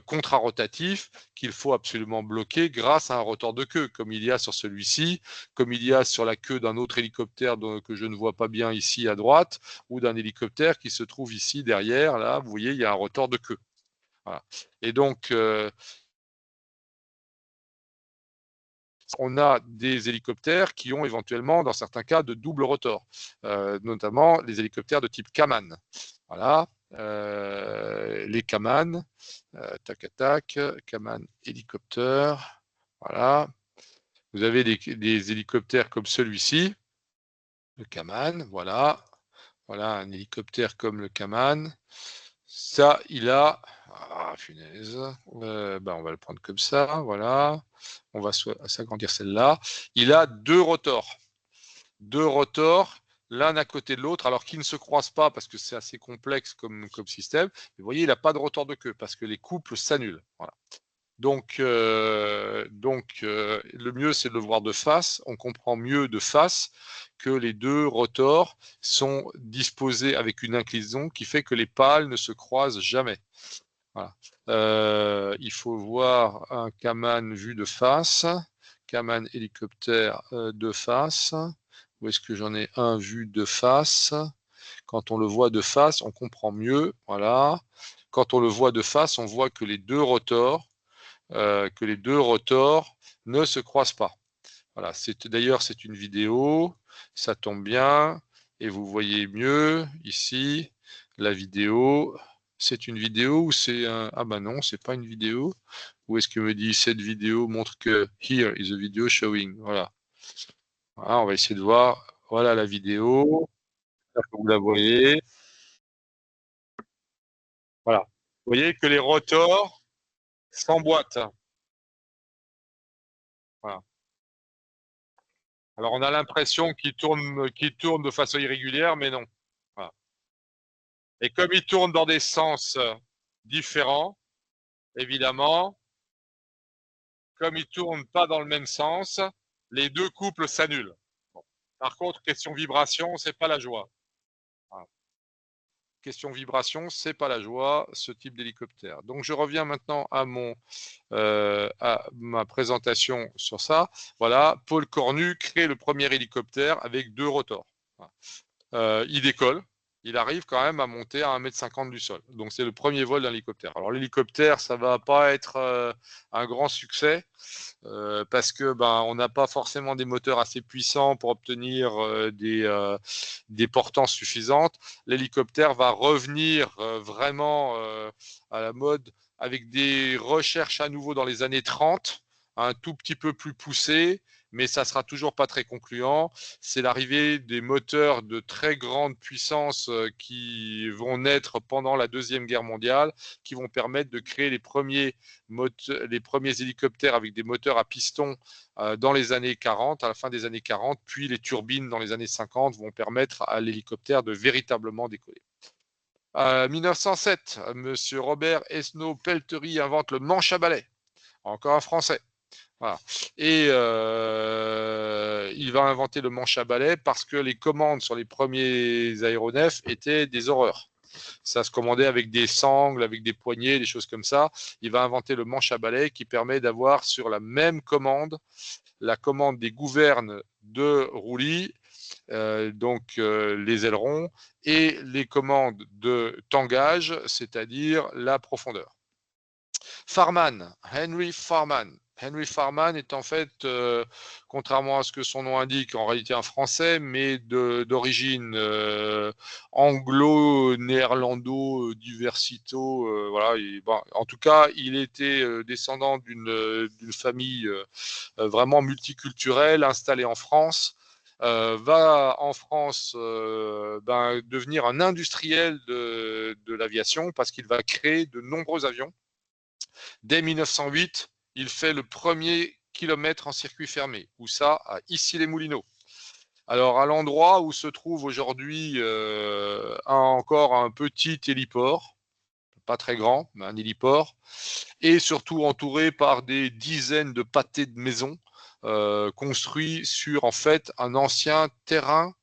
contrarotatif qu'il faut absolument bloquer grâce à un rotor de queue, comme il y a sur celui-ci, comme il y a sur la queue d'un autre hélicoptère que je ne vois pas bien ici à droite, ou d'un hélicoptère qui se trouve ici derrière. Là, vous voyez, il y a un rotor de queue. Voilà. Et donc, on a des hélicoptères qui ont éventuellement, dans certains cas, de double rotor, notamment les hélicoptères de type Kaman. Voilà, les Kaman, tac, tac, Kaman hélicoptère. Voilà, vous avez des hélicoptères comme celui-ci, le Kaman. Voilà, voilà un hélicoptère comme le Kaman. Ça, il a, ah punaise, ben on va le prendre comme ça, voilà. On va s'agrandir celle-là. Il a deux rotors, l'un à côté de l'autre, alors qu'ils ne se croisent pas parce que c'est assez complexe comme système. Mais vous voyez, il n'a pas de rotor de queue parce que les couples s'annulent. Voilà. Donc, le mieux, c'est de le voir de face. On comprend mieux de face que les deux rotors sont disposés avec une inclinaison qui fait que les pales ne se croisent jamais. Voilà. Il faut voir un Kaman vu de face, Kaman hélicoptère de face. Où est-ce que j'en ai un vu de face? Quand on le voit de face, on comprend mieux. Voilà. Quand on le voit de face, on voit que les deux rotors ne se croisent pas. Voilà. D'ailleurs, c'est une vidéo. Ça tombe bien. Et vous voyez mieux ici la vidéo. C'est une vidéo ou c'est un... Ah bah non, c'est pas une vidéo. Où est-ce que me dit cette vidéo montre que here is a video showing. Voilà. Voilà, on va essayer de voir. Voilà la vidéo. J'espère que vous la voyez. Voilà. Vous voyez que les rotors s'emboîtent. Voilà. Alors on a l'impression qu'ils tournent de façon irrégulière, mais non. Voilà. Et comme ils tournent dans des sens différents, évidemment, comme ils tournent pas dans le même sens, les deux couples s'annulent. Bon. Par contre, question vibration, c'est pas la joie. Voilà. Question vibration, c'est pas la joie, ce type d'hélicoptère. Donc je reviens maintenant à ma présentation sur ça. Voilà, Paul Cornu crée le premier hélicoptère avec deux rotors. Voilà. Il décolle. Il arrive quand même à monter à 1,50 m du sol. Donc c'est le premier vol d'un hélicoptère. Alors l'hélicoptère, ça va pas être un grand succès parce que on n'a pas forcément des moteurs assez puissants pour obtenir des portances suffisantes. L'hélicoptère va revenir vraiment à la mode avec des recherches à nouveau dans les années 30, un tout petit peu plus poussées, mais ça sera toujours pas très concluant. C'est l'arrivée des moteurs de très grande puissance qui vont naître pendant la Deuxième Guerre mondiale, qui vont permettre de créer les premiers hélicoptères avec des moteurs à piston dans les années 40, à la fin des années 40, puis les turbines dans les années 50 vont permettre à l'hélicoptère de véritablement décoller. 1907, M. Robert Esnault Pelterie invente le manche à balai, encore un Français. Voilà. Et il va inventer le manche à balai parce que les commandes sur les premiers aéronefs étaient des horreurs. Ça se commandait avec des sangles, avec des poignées, des choses comme ça. Il va inventer le manche à balai qui permet d'avoir sur la même commande la commande des gouvernes de roulis, les ailerons, et les commandes de tangage, c'est-à-dire la profondeur. Farman, Henry Farman. Henry Farman est en fait, contrairement à ce que son nom indique, en réalité un Français, mais d'origine anglo-néerlando, diversito. Voilà. En tout cas, il était descendant d'une famille vraiment multiculturelle, installée en France. Va en France devenir un industriel de l'aviation parce qu'il va créer de nombreux avions. Dès 1908, il fait le premier kilomètre en circuit fermé. Où ça? À Issy-les-Moulineaux. Alors, à l'endroit où se trouve aujourd'hui encore un petit héliport, pas très grand, mais un héliport, et surtout entouré par des dizaines de pâtés de maisons construits sur en fait un ancien terrain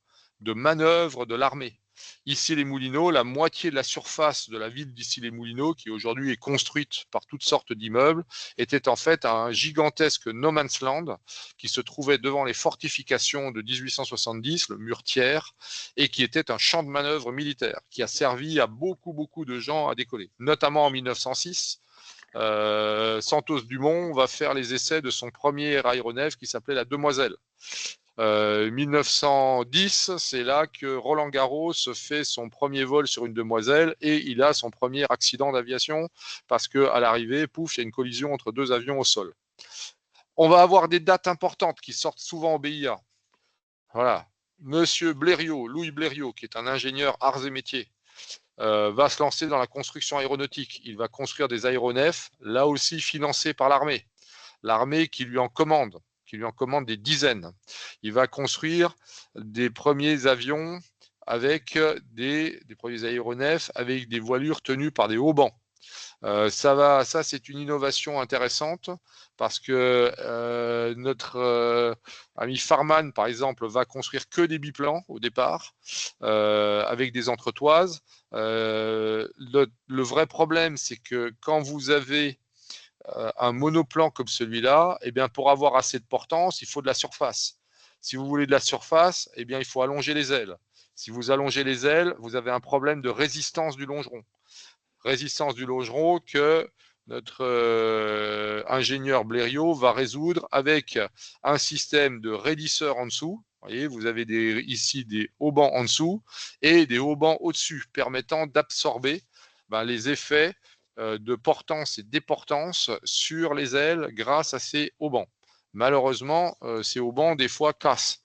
de manœuvre de l'armée. Issy-les-Moulineaux, la moitié de la surface de la ville d'Issy-les-Moulineaux, qui aujourd'hui est construite par toutes sortes d'immeubles, était en fait un gigantesque no man's land qui se trouvait devant les fortifications de 1870, le mur Thiers, et qui était un champ de manœuvre militaire, qui a servi à beaucoup de gens à décoller, notamment en 1906. Santos Dumont va faire les essais de son premier aéronef qui s'appelait la Demoiselle. 1910, c'est là que Roland Garros fait son premier vol sur une demoiselle et il a son premier accident d'aviation parce que à l'arrivée, pouf, il y a une collision entre deux avions au sol. On va avoir des dates importantes qui sortent souvent au BIA. Voilà. Monsieur Blériot, Louis Blériot, qui est un ingénieur arts et métiers, va se lancer dans la construction aéronautique. Il va construire des aéronefs, là aussi financés par l'armée. L'armée qui lui en commande des dizaines. Il va construire des premiers avions avec des premiers aéronefs avec des voilures tenues par des haubans. Ça c'est une innovation intéressante parce que notre ami Farman, par exemple, va construire que des biplans au départ avec des entretoises. Le vrai problème, c'est que quand vous avez un monoplan comme celui-là, eh bien, pour avoir assez de portance, il faut de la surface. Si vous voulez de la surface, eh bien, il faut allonger les ailes. Si vous allongez les ailes, vous avez un problème de résistance du longeron. Résistance du longeron que notre ingénieur Blériot va résoudre avec un système de raidisseurs en dessous. Vous voyez, vous avez ici des haubans en dessous et des haubans au-dessus, permettant d'absorber les effets de portance et déportance sur les ailes grâce à ces haubans. Malheureusement, ces haubans, des fois, cassent.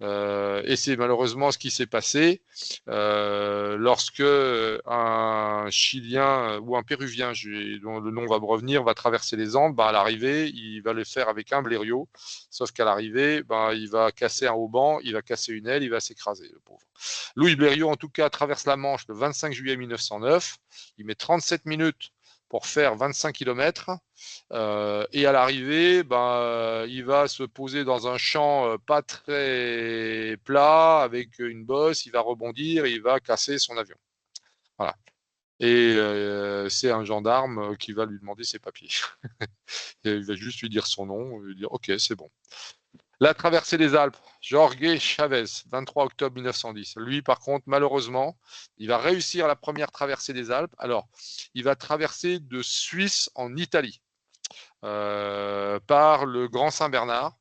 Et c'est malheureusement ce qui s'est passé lorsque un Chilien ou un Péruvien, dont le nom va me revenir, va traverser les Andes. À l'arrivée, il va le faire avec un Blériot, sauf qu'à l'arrivée, il va casser un hauban, il va casser une aile, il va s'écraser, le pauvre. Louis Blériot, en tout cas, traverse la Manche le 25 juillet 1909. Il met 37 minutes pour faire 25 km. Et à l'arrivée, il va se poser dans un champ pas très plat, avec une bosse, il va rebondir et il va casser son avion. Voilà. Et c'est un gendarme qui va lui demander ses papiers. Il va juste lui dire son nom, lui dire OK, c'est bon. La traversée des Alpes, Jorge Chavez, 23 octobre 1910. Lui, par contre, malheureusement, il va réussir la première traversée des Alpes. Alors, il va traverser de Suisse en Italie par le Grand Saint-Bernard.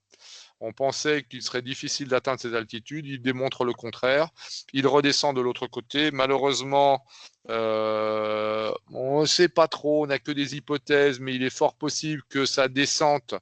On pensait qu'il serait difficile d'atteindre ces altitudes. Il démontre le contraire. Il redescend de l'autre côté. Malheureusement, on ne sait pas trop. On n'a que des hypothèses, mais il est fort possible que sa descente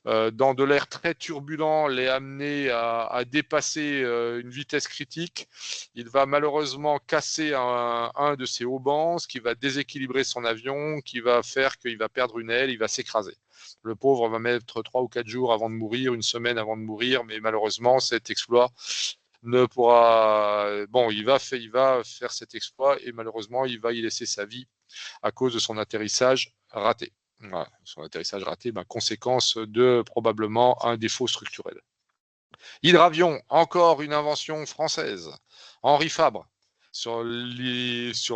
dans de l'air très turbulent l'ait amené à dépasser une vitesse critique. Il va malheureusement casser un de ses haubans, ce qui va déséquilibrer son avion, qui va faire qu'il va perdre une aile, il va s'écraser. Le pauvre va mettre 3 ou 4 jours avant de mourir, une semaine avant de mourir, mais malheureusement, cet exploit ne pourra. Bon, il va faire cet exploit et malheureusement, il va y laisser sa vie à cause de son atterrissage raté. Voilà, son atterrissage raté, conséquence de probablement un défaut structurel. Hydravion, encore une invention française. Henri Fabre, sur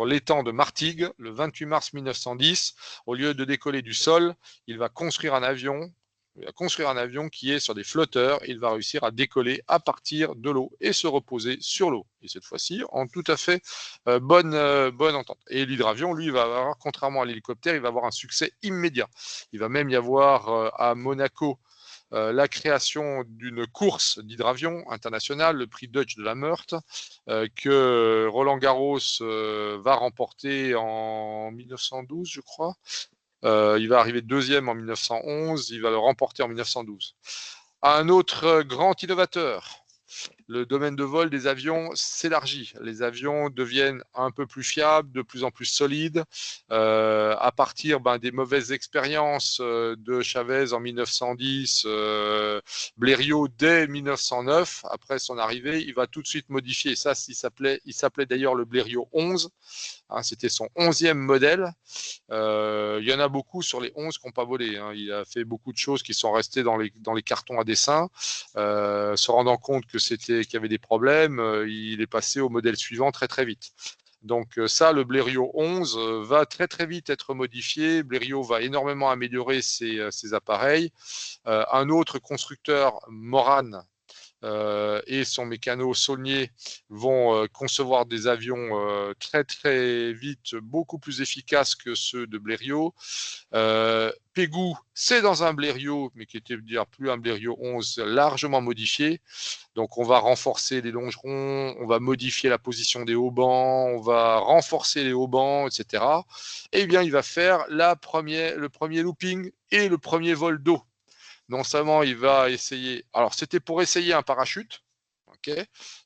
l'étang de Martigues, le 28 mars 1910, au lieu de décoller du sol, il va construire un avion. Il va construire un avion qui est sur des flotteurs et il va réussir à décoller à partir de l'eau et se reposer sur l'eau. Et cette fois-ci, en tout à fait bonne entente. Et l'hydravion, lui, va avoir, contrairement à l'hélicoptère, il va avoir un succès immédiat. Il va même y avoir à Monaco la création d'une course d'hydravion internationale, le prix Dutch de la Meurthe, que Roland Garros va remporter en 1912, je crois. Il va arriver deuxième en 1911, il va le remporter en 1912. Un autre grand innovateur, le domaine de vol des avions s'élargit. Les avions deviennent un peu plus fiables, de plus en plus solides. À partir des mauvaises expériences de Chavez en 1910, Blériot dès 1909, après son arrivée, il va tout de suite modifier. Ça, il s'appelait d'ailleurs le Blériot 11. C'était son 11e modèle. Il y en a beaucoup sur les 11 qui n'ont pas volé. Il a fait beaucoup de choses qui sont restées dans les cartons à dessin, se rendant compte que c'était qui avait des problèmes, il est passé au modèle suivant très très vite. Donc ça, le Blériot 11 va très très vite être modifié. Blériot va énormément améliorer ses appareils. Un autre constructeur, Morane, et son mécano Saulnier vont concevoir des avions très très vite, beaucoup plus efficaces que ceux de Blériot. Pégou, c'est dans un Blériot, mais qui était dire plus un Blériot 11 largement modifié. Donc on va renforcer les longerons, on va modifier la position des haubans, on va renforcer les haubans, etc. Et bien il va faire le premier looping et le premier vol d'eau. Non seulement il va essayer, alors c'était pour essayer un parachute, ok.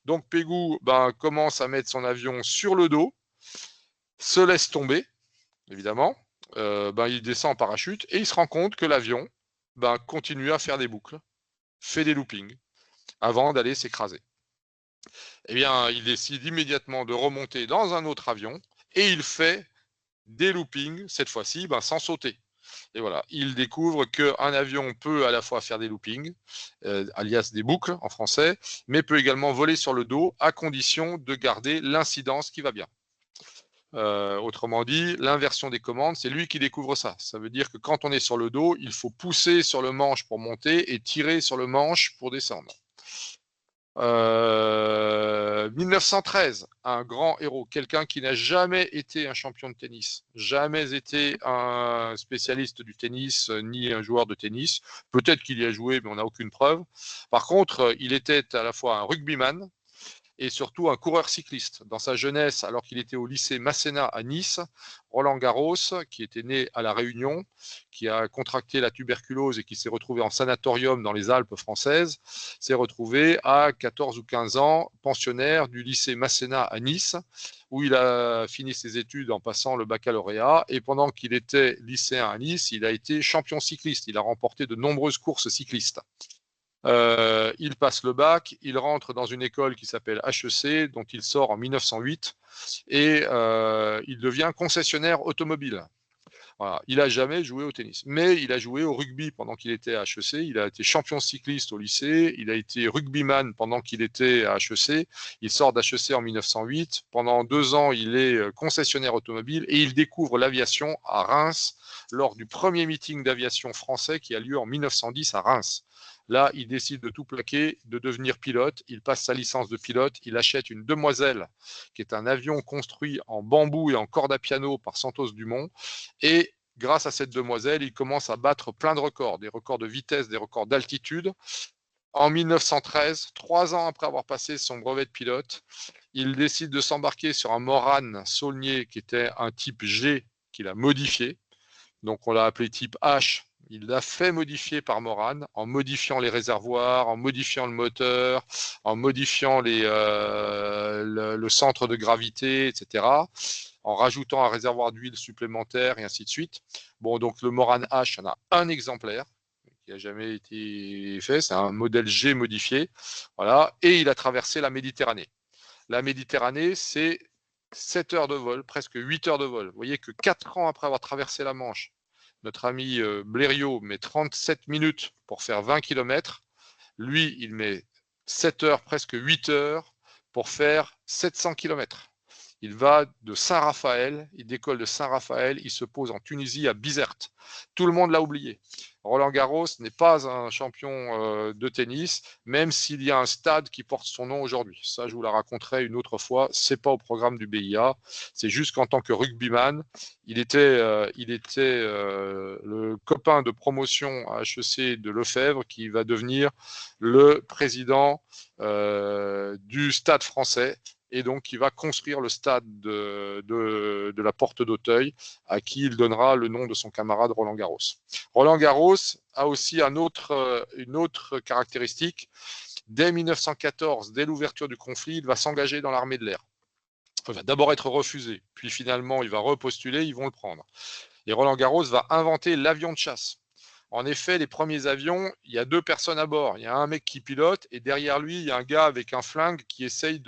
Donc Pégou commence à mettre son avion sur le dos, se laisse tomber, évidemment, il descend en parachute et il se rend compte que l'avion continue à faire des boucles, fait des loopings, avant d'aller s'écraser. Eh bien, il décide immédiatement de remonter dans un autre avion et il fait des loopings, cette fois-ci sans sauter. Et voilà, il découvre qu'un avion peut à la fois faire des loopings, alias des boucles en français, mais peut également voler sur le dos à condition de garder l'incidence qui va bien. Autrement dit, l'inversion des commandes, c'est lui qui découvre ça. Ça veut dire que quand on est sur le dos, il faut pousser sur le manche pour monter et tirer sur le manche pour descendre. 1913, un grand héros, quelqu'un qui n'a jamais été un champion de tennis, jamais été un spécialiste du tennis, ni un joueur de tennis. Peut-être qu'il y a joué, mais on n'a aucune preuve. Par contre, il était à la fois un rugbyman et surtout un coureur cycliste. Dans sa jeunesse, alors qu'il était au lycée Masséna à Nice, Roland Garros, qui était né à La Réunion, qui a contracté la tuberculose et qui s'est retrouvé en sanatorium dans les Alpes françaises, s'est retrouvé à 14 ou 15 ans pensionnaire du lycée Masséna à Nice, où il a fini ses études en passant le baccalauréat. Et pendant qu'il était lycéen à Nice, il a été champion cycliste. Il a remporté de nombreuses courses cyclistes. Il passe le bac, il rentre dans une école qui s'appelle HEC, dont il sort en 1908, et il devient concessionnaire automobile. Voilà. Il n'a jamais joué au tennis, mais il a joué au rugby pendant qu'il était à HEC. Il a été champion cycliste au lycée. Il a été rugbyman pendant qu'il était à HEC. Il sort d'HEC en 1908. Pendant 2 ans, il est concessionnaire automobile et il découvre l'aviation à Reims lors du premier meeting d'aviation français qui a lieu en 1910 à Reims. Là, il décide de tout plaquer, de devenir pilote. Il passe sa licence de pilote. Il achète une Demoiselle, qui est un avion construit en bambou et en corde à piano par Santos Dumont. Et grâce à cette Demoiselle, il commence à battre plein de records, des records de vitesse, des records d'altitude. En 1913, 3 ans après avoir passé son brevet de pilote, il décide de s'embarquer sur un Morane Saulnier qui était un type G qu'il a modifié. Donc on l'a appelé type H. Il l'a fait modifier par Morane en modifiant les réservoirs, en modifiant le moteur, en modifiant le centre de gravité, etc., en rajoutant un réservoir d'huile supplémentaire et ainsi de suite. Bon, donc le Morane H, il y en a un exemplaire qui n'a jamais été fait, c'est un modèle G modifié, voilà, et il a traversé la Méditerranée. La Méditerranée, c'est 7 heures de vol, presque 8 heures de vol. Vous voyez que 4 ans après avoir traversé la Manche, notre ami Blériot met 37 minutes pour faire 20 km. Lui, il met 7 heures, presque 8 heures pour faire 700 km. Il va de Saint-Raphaël, il décolle de Saint-Raphaël, il se pose en Tunisie à Bizerte. Tout le monde l'a oublié. Roland Garros n'est pas un champion de tennis, même s'il y a un stade qui porte son nom aujourd'hui. Ça, je vous la raconterai une autre fois. C'est pas au programme du BIA. C'est juste qu'en tant que rugbyman, il était le copain de promotion à HEC de Lefebvre qui va devenir le président du Stade français. Et donc, il va construire le stade de la Porte d'Auteuil, à qui il donnera le nom de son camarade Roland Garros. Roland Garros a aussi une autre caractéristique. Dès 1914, dès l'ouverture du conflit, il va s'engager dans l'armée de l'air. Il va d'abord être refusé, puis finalement, il va repostuler, ils vont le prendre. Et Roland Garros va inventer l'avion de chasse. En effet, les premiers avions, il y a 2 personnes à bord. Il y a un mec qui pilote et derrière lui, il y a un gars avec un flingue qui essaye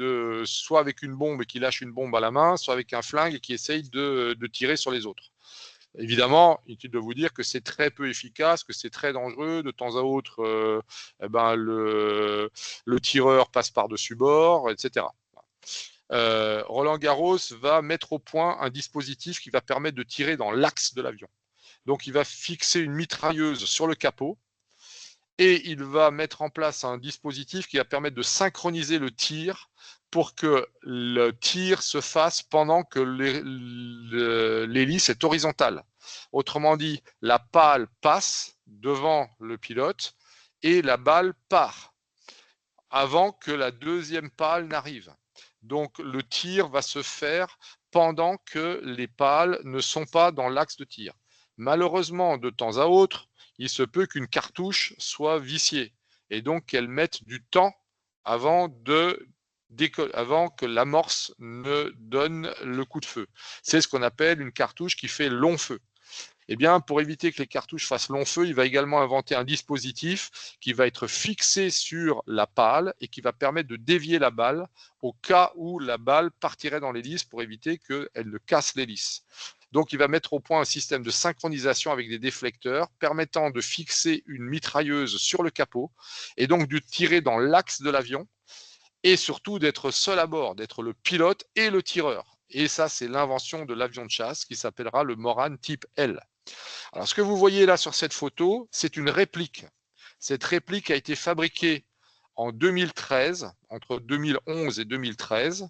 soit avec une bombe et qui lâche une bombe à la main, soit avec un flingue et qui essaye de tirer sur les autres. Évidemment, inutile de vous dire que c'est très peu efficace, que c'est très dangereux. De temps à autre, le tireur passe par-dessus bord, etc. Roland Garros va mettre au point un dispositif qui va permettre de tirer dans l'axe de l'avion. Donc, il va fixer une mitrailleuse sur le capot et il va mettre en place un dispositif qui va permettre de synchroniser le tir pour que le tir se fasse pendant que l'hélice est horizontale. Autrement dit, la pale passe devant le pilote et la balle part avant que la deuxième pale n'arrive. Donc le tir va se faire pendant que les pales ne sont pas dans l'axe de tir. Malheureusement, de temps à autre, il se peut qu'une cartouche soit viciée et donc qu'elle mette du temps avant que l'amorce ne donne le coup de feu. C'est ce qu'on appelle une cartouche qui fait long feu. Eh bien, pour éviter que les cartouches fassent long feu, il va également inventer un dispositif qui va être fixé sur la pale et qui va permettre de dévier la balle au cas où la balle partirait dans l'hélice pour éviter qu'elle ne casse l'hélice. Donc, il va mettre au point un système de synchronisation avec des déflecteurs permettant de fixer une mitrailleuse sur le capot et donc de tirer dans l'axe de l'avion et surtout d'être seul à bord, d'être le pilote et le tireur. Et ça, c'est l'invention de l'avion de chasse qui s'appellera le Morane type L. Alors, ce que vous voyez là sur cette photo, c'est une réplique. Cette réplique a été fabriquée en 2013, entre 2011 et 2013.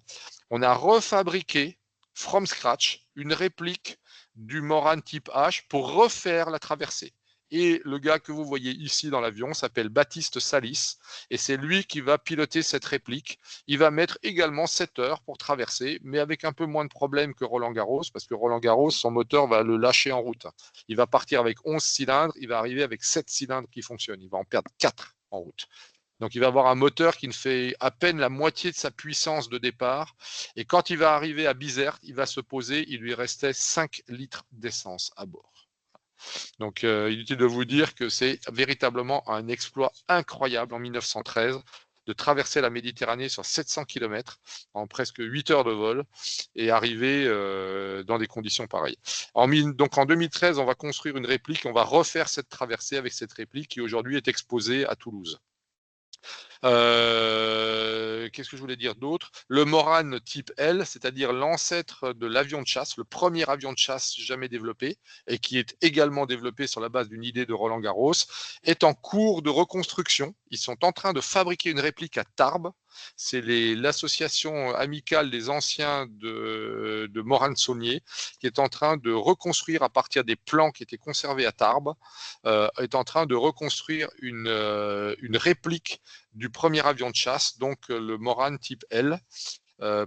On a refabriqué, from scratch, une réplique du Morane type H pour refaire la traversée. Et le gars que vous voyez ici dans l'avion s'appelle Baptiste Salis, et c'est lui qui va piloter cette réplique. Il va mettre également 7 heures pour traverser, mais avec un peu moins de problèmes que Roland Garros, parce que Roland Garros, son moteur va le lâcher en route. Il va partir avec 11 cylindres, il va arriver avec 7 cylindres qui fonctionnent. Il va en perdre 4 en route. Donc il va avoir un moteur qui ne fait à peine la moitié de sa puissance de départ. Et quand il va arriver à Bizerte, il va se poser, il lui restait 5 litres d'essence à bord. Donc inutile de vous dire que c'est véritablement un exploit incroyable en 1913 de traverser la Méditerranée sur 700 km en presque 8 heures de vol et arriver dans des conditions pareilles. Donc en 2013, on va construire une réplique, on va refaire cette traversée avec cette réplique qui aujourd'hui est exposée à Toulouse. Qu'est-ce que je voulais dire d'autre? Le Morane type L, c'est-à-dire l'ancêtre de l'avion de chasse, le premier avion de chasse jamais développé et qui est également développé sur la base d'une idée de Roland Garros, est en cours de reconstruction. Ils sont en train de fabriquer une réplique à Tarbes. C'est l'association amicale des anciens de Morane-Saulnier qui est en train de reconstruire à partir des plans qui étaient conservés à Tarbes, est en train de reconstruire une réplique du premier avion de chasse, donc le Morane type L,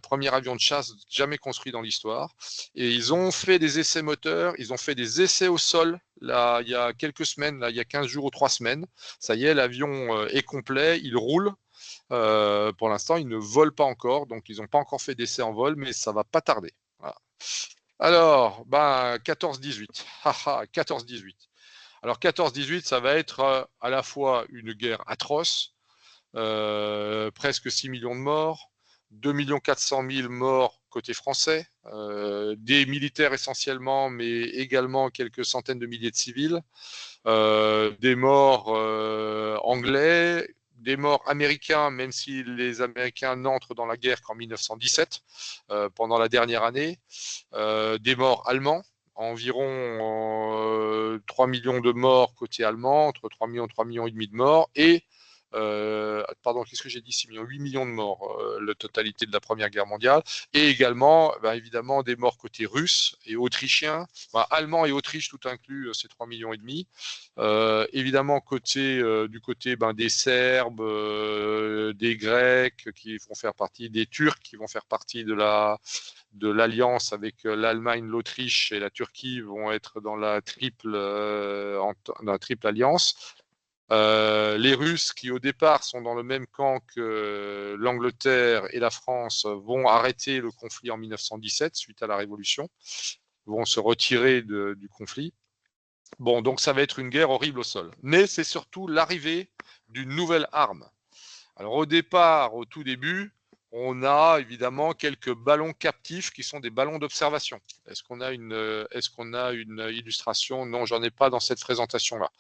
premier avion de chasse jamais construit dans l'histoire. Et ils ont fait des essais moteurs, ils ont fait des essais au sol, là, il y a quelques semaines, là, il y a 15 jours ou 3 semaines. Ça y est, l'avion est complet, il roule. Pour l'instant, il ne vole pas encore, donc ils n'ont pas encore fait d'essai en vol, mais ça va pas tarder. Voilà. Alors, 14-18. 14-18. Alors 14-18, ça va être à la fois une guerre atroce, presque 6 millions de morts, 2 400 000 morts côté français, des militaires essentiellement, mais également quelques centaines de milliers de civils, des morts anglais, des morts américains, même si les Américains n'entrent dans la guerre qu'en 1917, pendant la dernière année, des morts allemands, environ 3 millions de morts côté allemand, entre 3 millions et demi de morts, et pardon, qu'est-ce que j'ai dit 6 millions, 8 millions de morts, la totalité de la Première Guerre mondiale, et également, évidemment, des morts côté russe et autrichien, allemand et Autriche tout inclus, c'est 3 millions et demi. Évidemment, du côté des Serbes, des Grecs qui vont faire partie, des Turcs qui vont faire partie de l'alliance avec l'Allemagne, l'Autriche et la Turquie vont être dans la triple alliance. Les Russes qui au départ sont dans le même camp que l'Angleterre et la France vont arrêter le conflit en 1917 suite à la Révolution, vont se retirer du conflit. Bon, donc ça va être une guerre horrible au sol. Mais c'est surtout l'arrivée d'une nouvelle arme. Alors au départ, au tout début, on a évidemment quelques ballons captifs qui sont des ballons d'observation. Est-ce qu'on a une illustration? Non, j'en ai pas dans cette présentation-là.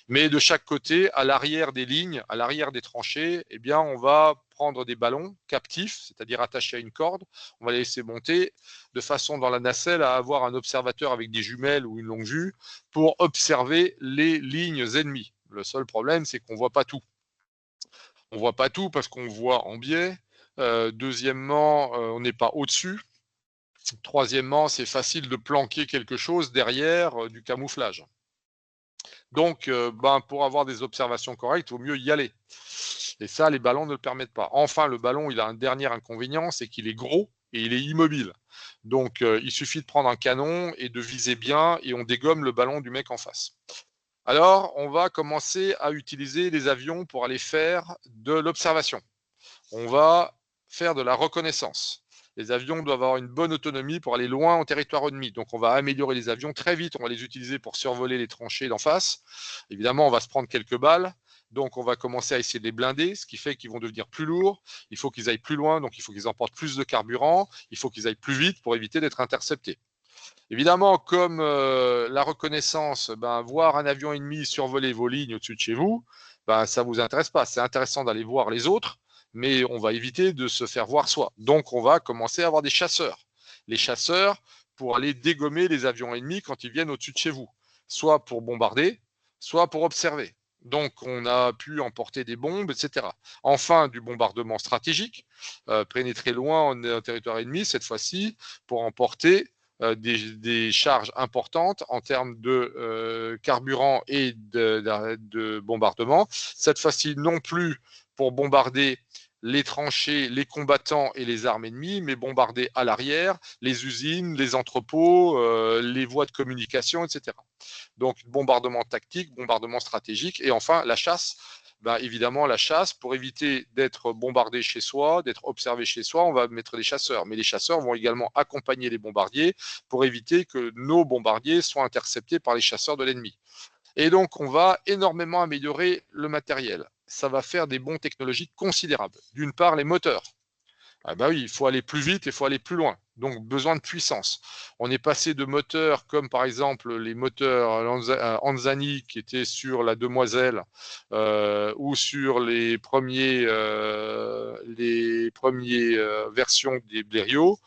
Mais de chaque côté, à l'arrière des lignes, à l'arrière des tranchées, eh bien, on va prendre des ballons captifs, c'est-à-dire attachés à une corde. On va les laisser monter de façon dans la nacelle à avoir un observateur avec des jumelles ou une longue vue pour observer les lignes ennemies. Le seul problème, c'est qu'on ne voit pas tout. On ne voit pas tout parce qu'on voit en biais. Deuxièmement, on n'est pas au-dessus. Troisièmement, c'est facile de planquer quelque chose derrière du camouflage. Donc, pour avoir des observations correctes, il vaut mieux y aller. Et ça, les ballons ne le permettent pas. Enfin, le ballon, il a un dernier inconvénient, c'est qu'il est gros et il est immobile. Donc, il suffit de prendre un canon et de viser bien et on dégomme le ballon du mec en face. Alors, on va commencer à utiliser les avions pour aller faire de l'observation. On va faire de la reconnaissance. Les avions doivent avoir une bonne autonomie pour aller loin en territoire ennemi. Donc, on va améliorer les avions très vite. On va les utiliser pour survoler les tranchées d'en face. Évidemment, on va se prendre quelques balles. Donc, on va commencer à essayer de les blinder, ce qui fait qu'ils vont devenir plus lourds. Il faut qu'ils aillent plus loin, donc il faut qu'ils emportent plus de carburant. Il faut qu'ils aillent plus vite pour éviter d'être interceptés. Évidemment, comme la reconnaissance, voir un avion ennemi survoler vos lignes au-dessus de chez vous, ça ne vous intéresse pas. C'est intéressant d'aller voir les autres, mais on va éviter de se faire voir soi. Donc, on va commencer à avoir des chasseurs. Les chasseurs pour aller dégommer les avions ennemis quand ils viennent au-dessus de chez vous, soit pour bombarder, soit pour observer. Donc, on a pu emporter des bombes, etc. Enfin, du bombardement stratégique, pénétrer loin en territoire ennemi, cette fois-ci, pour emporter des charges importantes en termes de carburant et de bombardement. Cette fois-ci, non plus pour bombarder les tranchées, les combattants et les armes ennemies, mais bombarder à l'arrière les usines, les entrepôts, les voies de communication, etc. Donc, bombardement tactique, bombardement stratégique et enfin la chasse. Évidemment, la chasse, pour éviter d'être bombardé chez soi, d'être observé chez soi, on va mettre des chasseurs. Mais les chasseurs vont également accompagner les bombardiers pour éviter que nos bombardiers soient interceptés par les chasseurs de l'ennemi. Et donc, on va énormément améliorer le matériel. Ça va faire des bons technologiques considérables. D'une part, les moteurs. Oui, il faut aller plus vite et il faut aller plus loin. Donc, besoin de puissance. On est passé de moteurs comme par exemple les moteurs Anzani qui étaient sur la Demoiselle ou sur les premiers versions des Blériot.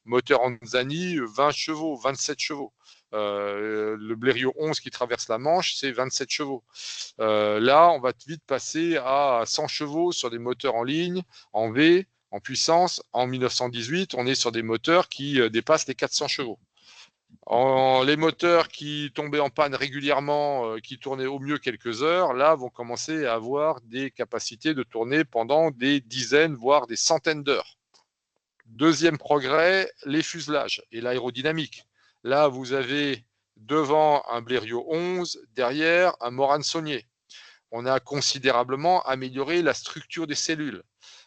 Moteur Anzani, 20 chevaux, 27 chevaux. Le Blériot 11 qui traverse la Manche, c'est 27 chevaux. Là, on va vite passer à 100 chevaux sur des moteurs en ligne, en V, en puissance. En 1918, on est sur des moteurs qui dépassent les 400 chevaux. Les moteurs qui tombaient en panne régulièrement, qui tournaient au mieux quelques heures, là, vont commencer à avoir des capacités de tourner pendant des dizaines, voire des centaines d'heures. Deuxième progrès, les fuselages et l'aérodynamique. Là, vous avez devant un Blériot 11, derrière un Morane-Saulnier. On a considérablement amélioré la structure des cellules,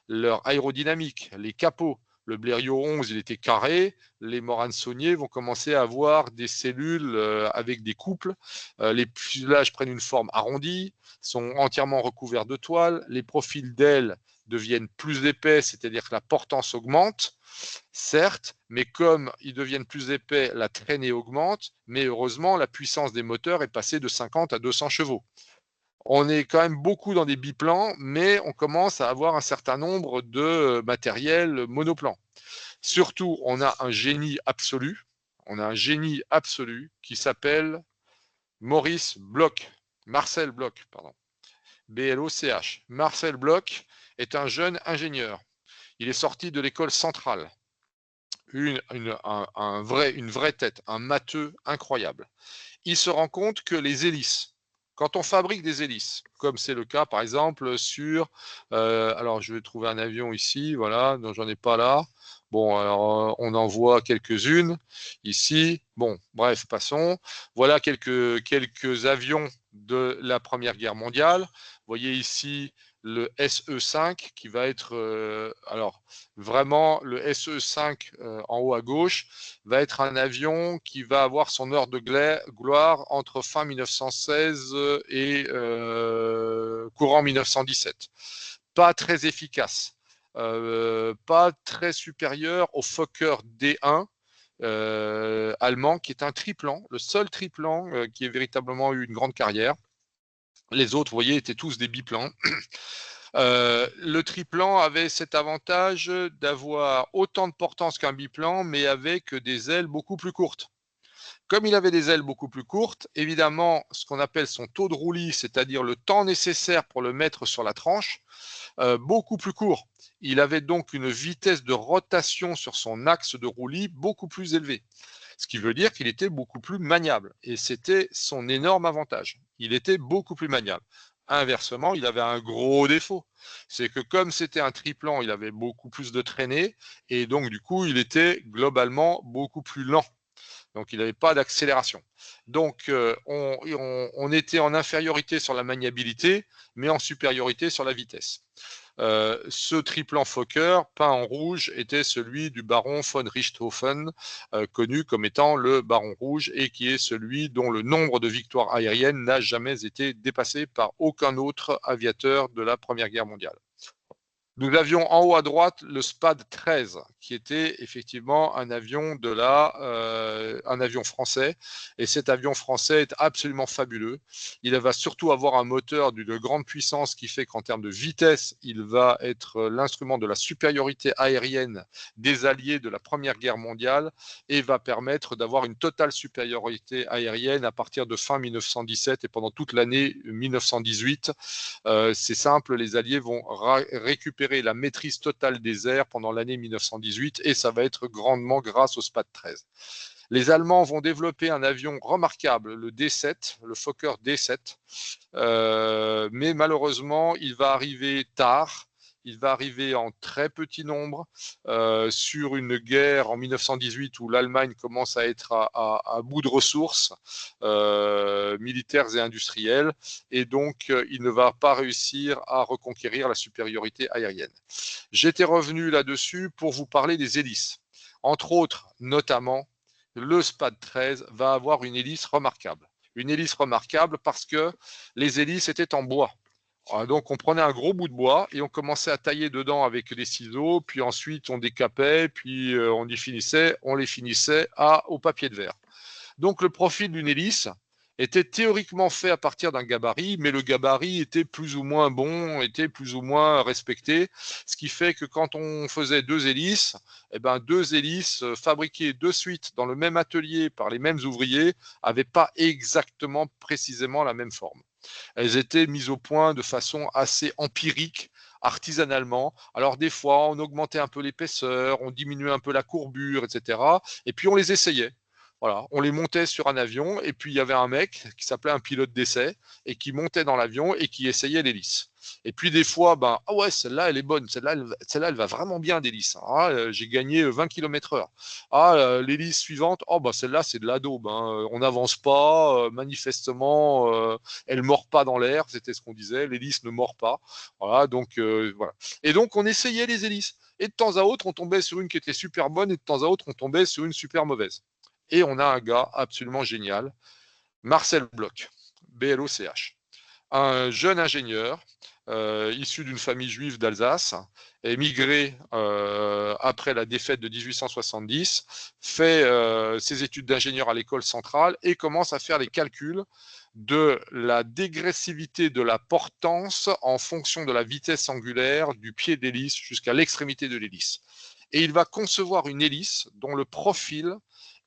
leur aérodynamique, les capots. Le Blériot 11, il était carré. Les Morane-Saulnier vont commencer à avoir des cellules avec des couples. Les fuselages prennent une forme arrondie, sont entièrement recouverts de toile. Les profils d'ailes deviennent plus épais, c'est-à-dire que la portance augmente, certes, mais comme ils deviennent plus épais, la traînée augmente. Mais heureusement, la puissance des moteurs est passée de 50 à 200 chevaux. On est quand même beaucoup dans des biplans, mais on commence à avoir un certain nombre de matériels monoplans. Surtout, on a un génie absolu. On a un génie absolu qui s'appelle Maurice Bloch. Marcel Bloch, pardon. B-L-O-C-H. Marcel Bloch est un jeune ingénieur. Il est sorti de l'école centrale. Une vraie tête, un matheux incroyable. Il se rend compte que les hélices, quand on fabrique des hélices, comme c'est le cas par exemple sur, alors je vais trouver un avion ici, voilà, dont j'en ai pas là. Bon, alors on en voit quelques-unes ici. Bon, bref, passons. Voilà quelques avions de la Première Guerre mondiale. Vous voyez ici le SE5 qui va être, alors vraiment le SE5 en haut à gauche va être un avion qui va avoir son heure de gloire entre fin 1916 et courant 1917. Pas très efficace. pas très supérieur au Fokker D1 allemand, qui est un triplan, le seul triplan qui ait véritablement eu une grande carrière. Les autres, vous voyez, étaient tous des biplans. Le triplan avait cet avantage d'avoir autant de portance qu'un biplan, mais avec des ailes beaucoup plus courtes. Comme il avait des ailes beaucoup plus courtes, évidemment, ce qu'on appelle son taux de roulis, c'est-à-dire le temps nécessaire pour le mettre sur la tranche, beaucoup plus court. Il avait donc une vitesse de rotation sur son axe de roulis beaucoup plus élevée. Ce qui veut dire qu'il était beaucoup plus maniable. Et c'était son énorme avantage. Il était beaucoup plus maniable. Inversement, il avait un gros défaut. C'est que comme c'était un triplan, il avait beaucoup plus de traînée. Et donc, du coup, il était globalement beaucoup plus lent. Donc, il n'avait pas d'accélération. Donc, on était en infériorité sur la maniabilité, mais en supériorité sur la vitesse. Ce triplan Fokker peint en rouge était celui du baron von Richthofen, connu comme étant le baron rouge et qui est celui dont le nombre de victoires aériennes n'a jamais été dépassé par aucun autre aviateur de la Première Guerre mondiale. Nous avions en haut à droite le SPAD 13, qui était effectivement un avion un avion français. Et cet avion français est absolument fabuleux. Il va surtout avoir un moteur d'une grande puissance qui fait qu'en termes de vitesse, il va être l'instrument de la supériorité aérienne des Alliés de la Première Guerre mondiale et va permettre d'avoir une totale supériorité aérienne à partir de fin 1917 et pendant toute l'année 1918. C'est simple, les Alliés vont récupérer la maîtrise totale des airs pendant l'année 1918 et ça va être grandement grâce au SPAD 13. Les Allemands vont développer un avion remarquable, le D7, le Fokker D7, mais malheureusement, il va arriver tard. Il va arriver en très petit nombre sur une guerre en 1918 où l'Allemagne commence à être à bout de ressources militaires et industrielles et donc il ne va pas réussir à reconquérir la supériorité aérienne. J'étais revenu là-dessus pour vous parler des hélices. Entre autres, notamment, le SPAD 13 va avoir une hélice remarquable. Une hélice remarquable parce que les hélices étaient en bois. Donc on prenait un gros bout de bois et on commençait à tailler dedans avec des ciseaux, puis ensuite on décapait, puis on les finissait au papier de verre. Donc le profil d'une hélice était théoriquement fait à partir d'un gabarit, mais le gabarit était plus ou moins bon, était plus ou moins respecté, ce qui fait que quand on faisait deux hélices, deux hélices fabriquées de suite dans le même atelier par les mêmes ouvriers n'avaient pas exactement précisément la même forme. Elles étaient mises au point de façon assez empirique, artisanalement. Alors des fois, on augmentait un peu l'épaisseur, on diminuait un peu la courbure, etc. Et puis on les essayait. Voilà, on les montait sur un avion et puis il y avait un mec qui s'appelait un pilote d'essai et qui montait dans l'avion et qui essayait l'hélice. Et puis des fois, ah ouais, celle-là, elle est bonne, celle-là, elle va vraiment bien d'hélice. Ah, j'ai gagné 20 km/h. Ah, l'hélice suivante, oh celle-là, c'est de la daube. On n'avance pas, manifestement, elle ne mord pas dans l'air, c'était ce qu'on disait, l'hélice ne mord pas. Voilà, donc voilà. Et donc on essayait les hélices. Et de temps à autre, on tombait sur une qui était super bonne et de temps à autre, on tombait sur une super mauvaise. Et on a un gars absolument génial, Marcel Bloch, B-L-O-C-H. Un jeune ingénieur issu d'une famille juive d'Alsace, émigré après la défaite de 1870, fait ses études d'ingénieur à l'école centrale et commence à faire les calculs de la dégressivité de la portance en fonction de la vitesse angulaire du pied d'hélice jusqu'à l'extrémité de l'hélice. Et il va concevoir une hélice dont le profil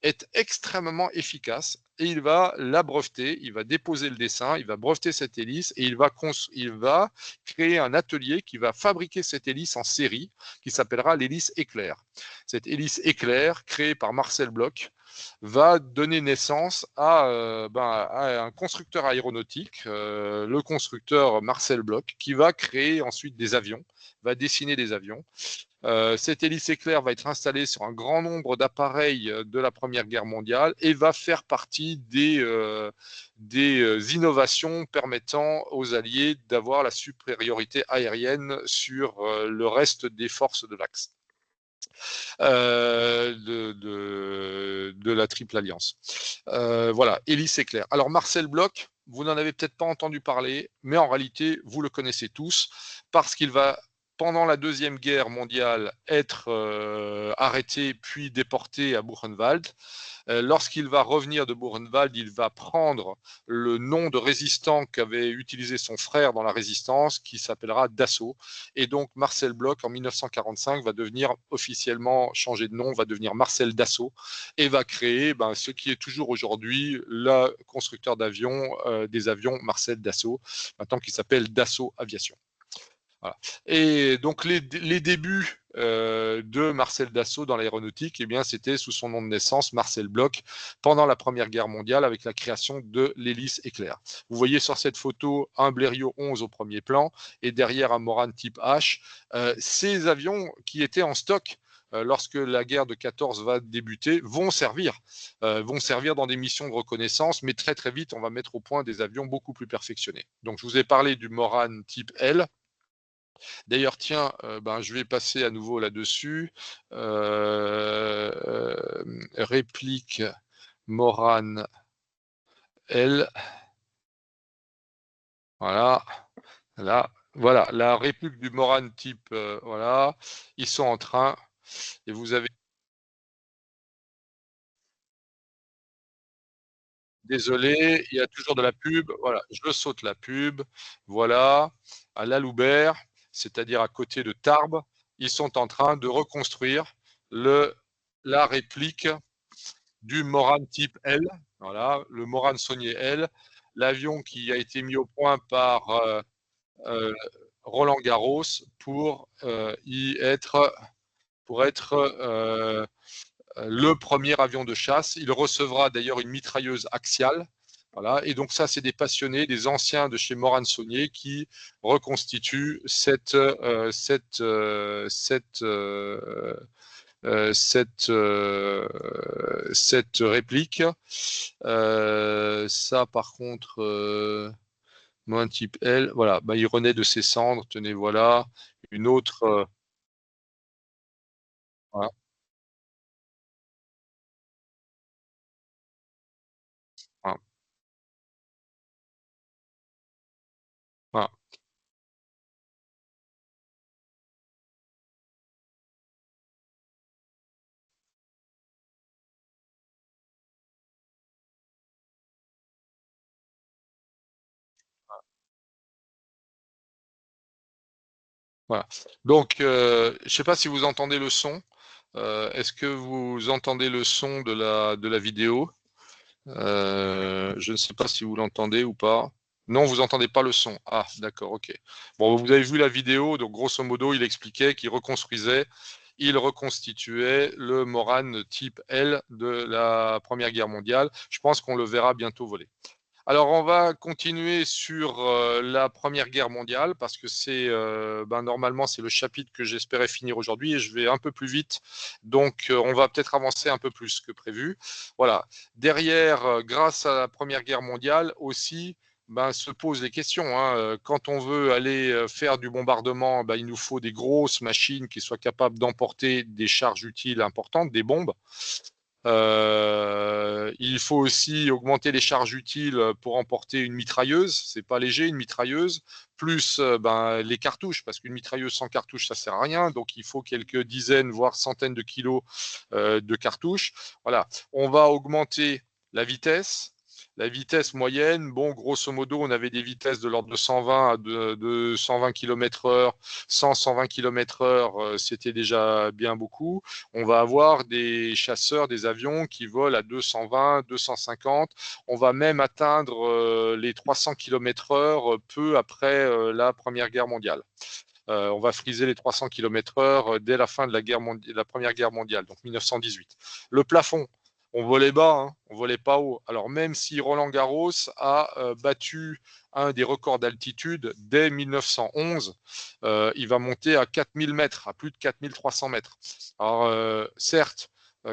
est extrêmement efficace et il va la breveter, il va déposer le dessin, il va breveter cette hélice et il va créer un atelier qui va fabriquer cette hélice en série qui s'appellera l'hélice éclair. Cette hélice éclair, créée par Marcel Bloch, va donner naissance à un constructeur aéronautique, le constructeur Marcel Bloch, qui va créer ensuite des avions, va dessiner des avions. Cette hélice éclair va être installée sur un grand nombre d'appareils de la Première Guerre mondiale et va faire partie des innovations permettant aux Alliés d'avoir la supériorité aérienne sur le reste des forces de l'Axe. De la Triple Alliance. Voilà, hélice éclair. Alors Marcel Bloch, vous n'en avez peut-être pas entendu parler, mais en réalité, vous le connaissez tous, parce qu'il va pendant la Deuxième Guerre mondiale, être arrêté puis déporté à Buchenwald. Lorsqu'il va revenir de Buchenwald, il va prendre le nom de résistant qu'avait utilisé son frère dans la résistance, qui s'appellera Dassault. Et donc Marcel Bloch, en 1945, va devenir officiellement changé de nom, va devenir Marcel Dassault et va créer ce qui est toujours aujourd'hui le constructeur d'avions, des avions Marcel Dassault, maintenant qui s'appelle Dassault Aviation. Voilà. Et donc les débuts de Marcel Dassault dans l'aéronautique, eh bien c'était sous son nom de naissance, Marcel Bloch, pendant la Première Guerre mondiale, avec la création de l'hélice éclair. Vous voyez sur cette photo un Blériot 11 au premier plan et derrière un Morane type H. Ces avions qui étaient en stock lorsque la guerre de 14 va débuter, vont servir dans des missions de reconnaissance, mais très très vite, on va mettre au point des avions beaucoup plus perfectionnés. Donc je vous ai parlé du Morane type L. D'ailleurs, tiens, je vais passer à nouveau là-dessus. Réplique Morane L. Voilà. Là, voilà, la réplique du Morane type, voilà. Ils sont en train. Et vous avez. Désolé, il y a toujours de la pub. Voilà, je saute la pub. Voilà, à La Loubert, c'est-à-dire à côté de Tarbes, ils sont en train de reconstruire la réplique du Morane type L. Voilà, le Morane Saulnier L, l'avion qui a été mis au point par euh, Roland Garros pour être le premier avion de chasse. Il recevra d'ailleurs une mitrailleuse axiale. Voilà. Et donc ça, c'est des passionnés, des anciens de chez Morane Saulnier qui reconstituent cette réplique. Ça, par contre, un type L, voilà, il renaît de ses cendres. Tenez, voilà, une autre. Voilà, voilà, voilà. Voilà. Donc, je ne sais pas si vous entendez le son. Est-ce que vous entendez le son de la vidéo? Je ne sais pas si vous l'entendez ou pas. Non, vous n'entendez pas le son. Ah, d'accord, ok. Bon, vous avez vu la vidéo, donc grosso modo, il expliquait qu'il reconstruisait, il reconstituait le Morane type L de la Première Guerre mondiale. Je pense qu'on le verra bientôt voler. Alors, on va continuer sur la Première Guerre mondiale parce que c'est normalement c'est le chapitre que j'espérais finir aujourd'hui et je vais un peu plus vite. Donc, on va peut-être avancer un peu plus que prévu. Voilà. Derrière, grâce à la Première Guerre mondiale aussi, se posent les questions. Hein. Quand on veut aller faire du bombardement, il nous faut des grosses machines qui soient capables d'emporter des charges utiles importantes, des bombes. Il faut aussi augmenter les charges utiles pour emporter une mitrailleuse. C'est pas léger, une mitrailleuse. Plus les cartouches, parce qu'une mitrailleuse sans cartouche, ça sert à rien. Donc il faut quelques dizaines, voire centaines de kilos de cartouches. Voilà. On va augmenter la vitesse. La vitesse moyenne, bon, grosso modo, on avait des vitesses de l'ordre de 120 à de 120 km/h, 100-120 km/h, c'était déjà bien beaucoup. On va avoir des chasseurs, des avions qui volent à 220, 250. On va même atteindre les 300 km/h peu après la Première Guerre mondiale. On va friser les 300 km/h dès la fin de la Première Guerre mondiale, donc 1918. Le plafond, on volait bas, hein, on volait pas haut. Alors même si Roland Garros a battu un des records d'altitude dès 1911, il va monter à 4000 mètres, à plus de 4300 mètres. Alors certes,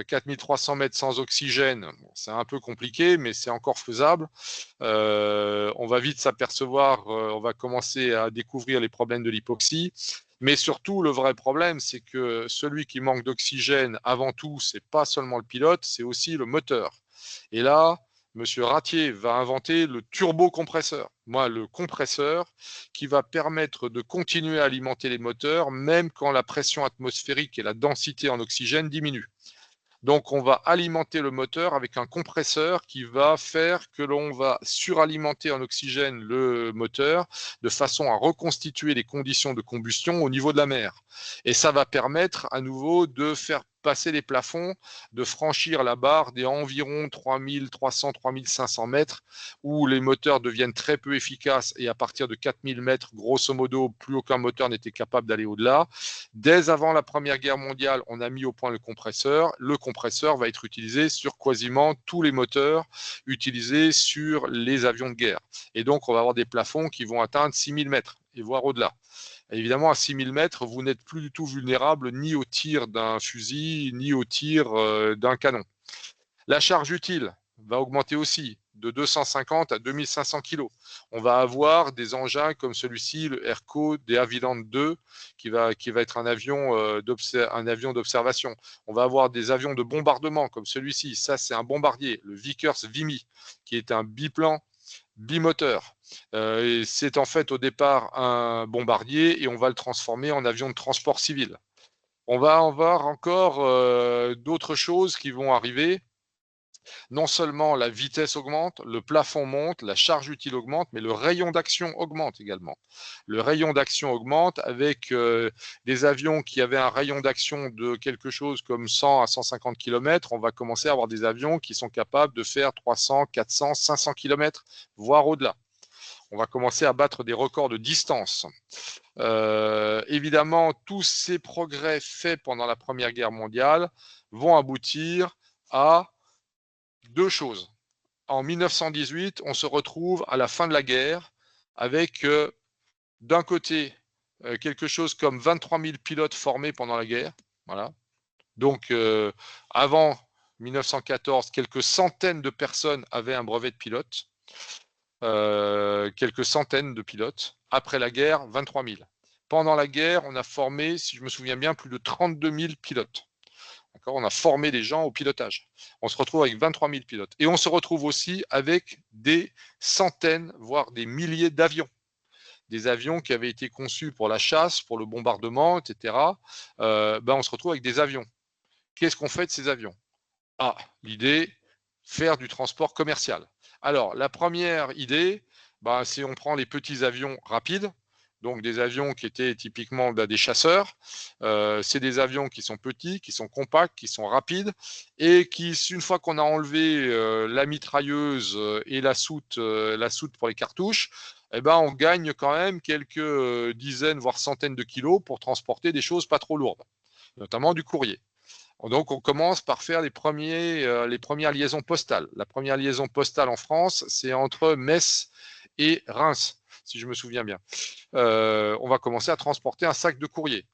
4300 mètres sans oxygène, c'est un peu compliqué, mais c'est encore faisable. On va vite s'apercevoir, on va commencer à découvrir les problèmes de l'hypoxie. Mais surtout, le vrai problème, c'est que celui qui manque d'oxygène, avant tout, c'est pas seulement le pilote, c'est aussi le moteur. Et là, Monsieur Ratier va inventer le turbocompresseur. Moi, le compresseur qui va permettre de continuer à alimenter les moteurs même quand la pression atmosphérique et la densité en oxygène diminuent. Donc, on va alimenter le moteur avec un compresseur qui va faire que l'on va suralimenter en oxygène le moteur de façon à reconstituer les conditions de combustion au niveau de la mer. Et ça va permettre à nouveau de faire passer les plafonds, de franchir la barre des environ 3300, 3500 mètres où les moteurs deviennent très peu efficaces et à partir de 4000 mètres, grosso modo, plus aucun moteur n'était capable d'aller au-delà. Dès avant la Première Guerre mondiale, on a mis au point le compresseur. Le compresseur va être utilisé sur quasiment tous les moteurs utilisés sur les avions de guerre. Et donc, on va avoir des plafonds qui vont atteindre 6000 mètres et voire au-delà. Évidemment, à 6000 mètres, vous n'êtes plus du tout vulnérable ni au tir d'un fusil, ni au tir d'un canon. La charge utile va augmenter aussi de 250 à 2500 kg. On va avoir des engins comme celui-ci, le Airco de Havilland 2, qui va être un avion d'observation. On va avoir des avions de bombardement comme celui-ci. Ça, c'est un bombardier, le Vickers Vimy, qui est un biplan bimoteur. C'est en fait au départ un bombardier et on va le transformer en avion de transport civil. On va avoir encore d'autres choses qui vont arriver. Non seulement la vitesse augmente, le plafond monte, la charge utile augmente, mais le rayon d'action augmente également. Le rayon d'action augmente avec des avions qui avaient un rayon d'action de quelque chose comme 100 à 150 km. On va commencer à avoir des avions qui sont capables de faire 300, 400, 500 km, voire au-delà. On va commencer à battre des records de distance. Évidemment, tous ces progrès faits pendant la Première Guerre mondiale vont aboutir à deux choses. En 1918, on se retrouve à la fin de la guerre avec d'un côté quelque chose comme 23 000 pilotes formés pendant la guerre. Voilà. Donc avant 1914, quelques centaines de personnes avaient un brevet de pilote. Quelques centaines de pilotes. Après la guerre, 23 000. Pendant la guerre, on a formé, si je me souviens bien, plus de 32 000 pilotes. On a formé des gens au pilotage. On se retrouve avec 23 000 pilotes. Et on se retrouve aussi avec des centaines, voire des milliers d'avions. Des avions qui avaient été conçus pour la chasse, pour le bombardement, etc. On se retrouve avec des avions. Qu'est-ce qu'on fait de ces avions? L'idée, faire du transport commercial. Alors, la première idée, c'est on prend les petits avions rapides, donc des avions qui étaient typiquement des chasseurs. C'est des avions qui sont petits, qui sont compacts, qui sont rapides et qui, une fois qu'on a enlevé la mitrailleuse et la soute pour les cartouches, on gagne quand même quelques dizaines, voire centaines de kilos pour transporter des choses pas trop lourdes, notamment du courrier. Donc, on commence par faire les premières liaisons postales. La première liaison postale en France, c'est entre Metz et Reims, si je me souviens bien. On va commencer à transporter un sac de courrier.